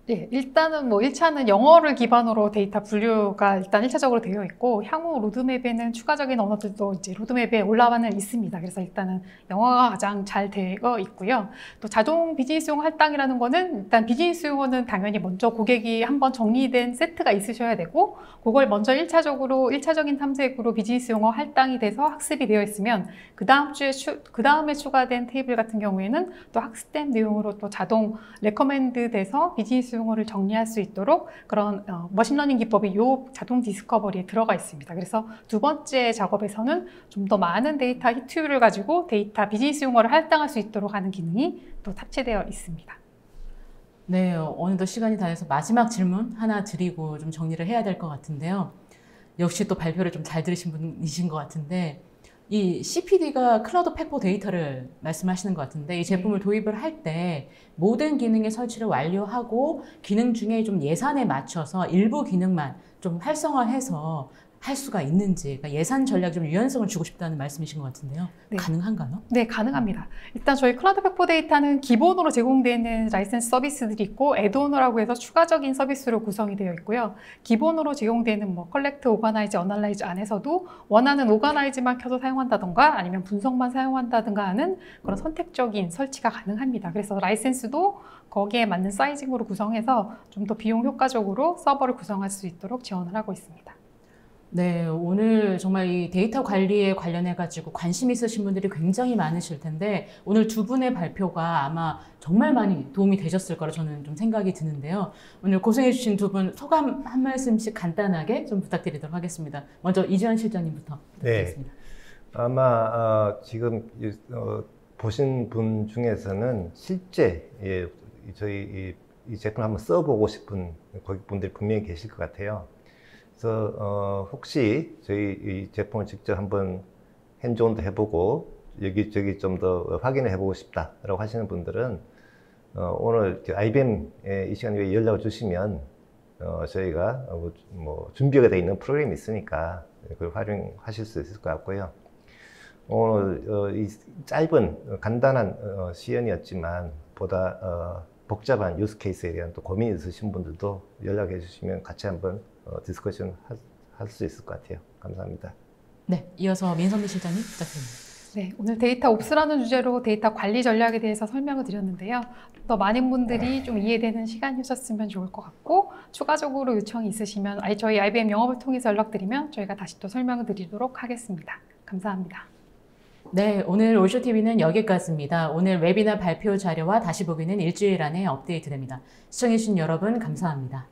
네, 일단은 뭐 1차는 영어를 기반으로 데이터 분류가 일단 1차적으로 되어 있고 향후 로드맵에는 추가적인 언어들도 이제 로드맵에 올라와는 있습니다. 그래서 일단은 영어가 가장 잘 되어 있고요. 또 자동 비즈니스용 할당이라는 거는 일단 비즈니스 용어는 당연히 먼저 고객이 한번 정리된 세트가 있으셔야 되고 그걸 먼저 1차적인 탐색으로 비즈니스 용어 할당이 돼서 학습이 되어 있으면 그 다음에 추가된 테이블 같은 경우에는 또 학습된 내용으로 또 자동 레커멘드 돼서 비즈니스 용어를 정리할 수 있도록 그런 머신러닝 기법이 이 자동 디스커버리에 들어가 있습니다. 그래서 두 번째 작업에서는 좀 더 많은 데이터 히트뷰를 가지고 데이터 비즈니스 용어를 할당할 수 있도록 하는 기능이 또 탑재되어 있습니다. 네, 어느덧 시간이 다 돼서 마지막 질문 하나 드리고 좀 정리를 해야 될 것 같은데요. 역시 또 발표를 좀 잘 들으신 분이신 것 같은데 이 CPD가 클라우드 팩포 데이터를 말씀하시는 것 같은데 이 제품을 도입을 할 때 모든 기능의 설치를 완료하고 기능 중에 좀 예산에 맞춰서 일부 기능만 좀 활성화해서 할 수가 있는지, 그러니까 예산 전략 좀 유연성을 주고 싶다는 말씀이신 것 같은데요. 네. 가능한가요? 네, 가능합니다. 일단 저희 클라우드 팩포 데이터는 기본으로 제공되는 라이센스 서비스들이 있고 애드온이라고 해서 추가적인 서비스로 구성이 되어 있고요. 기본으로 제공되는 뭐 컬렉트, 오가나이즈, 어널라이즈 안에서도 원하는 오가나이즈만 켜서 사용한다던가 아니면 분석만 사용한다든가 하는 그런 선택적인 설치가 가능합니다. 그래서 라이센스도 거기에 맞는 사이징으로 구성해서 좀 더 비용 효과적으로 서버를 구성할 수 있도록 지원을 하고 있습니다. 네, 오늘 정말 이 데이터 관리에 관련해가지고 관심 있으신 분들이 굉장히 많으실 텐데 오늘 두 분의 발표가 아마 정말 많이 도움이 되셨을 거라 저는 좀 생각이 드는데요. 오늘 고생해주신 두 분 소감 한 말씀씩 간단하게 좀 부탁드리도록 하겠습니다. 먼저 이지환 실장님부터 부탁드리겠습니다. 네, 아마 지금 보신 분 중에서는 실제 저희 이 제품을 한번 써보고 싶은 고객분들이 분명히 계실 것 같아요. 그래서 혹시 저희 이 제품을 직접 한번 핸즈온도 해보고 여기저기 좀 더 확인을 해보고 싶다라고 하시는 분들은 오늘 IBM에 이 시간에 연락을 주시면 저희가 뭐 준비가 되어 있는 프로그램이 있으니까 그걸 활용하실 수 있을 것 같고요. 오늘 이 짧은 간단한 시연이었지만 보다 복잡한 유스 케이스에 대한 또 고민이 있으신 분들도 연락해 주시면 같이 한번 디스커션 할 수 있을 것 같아요. 감사합니다. 네, 이어서 민선미 실장님 부탁드립니다. 네, 오늘 데이터 옵스라는 주제로 데이터 관리 전략에 대해서 설명을 드렸는데요. 더 많은 분들이 좀 이해되는 시간이셨으면 좋을 것 같고 추가적으로 요청이 있으시면 저희 IBM 영업을 통해서 연락드리면 저희가 다시 또 설명을 드리도록 하겠습니다. 감사합니다. 네, 오늘 올쇼TV는 여기까지입니다. 오늘 웨비나 발표 자료와 다시 보기는 일주일 안에 업데이트됩니다. 시청해주신 여러분 감사합니다.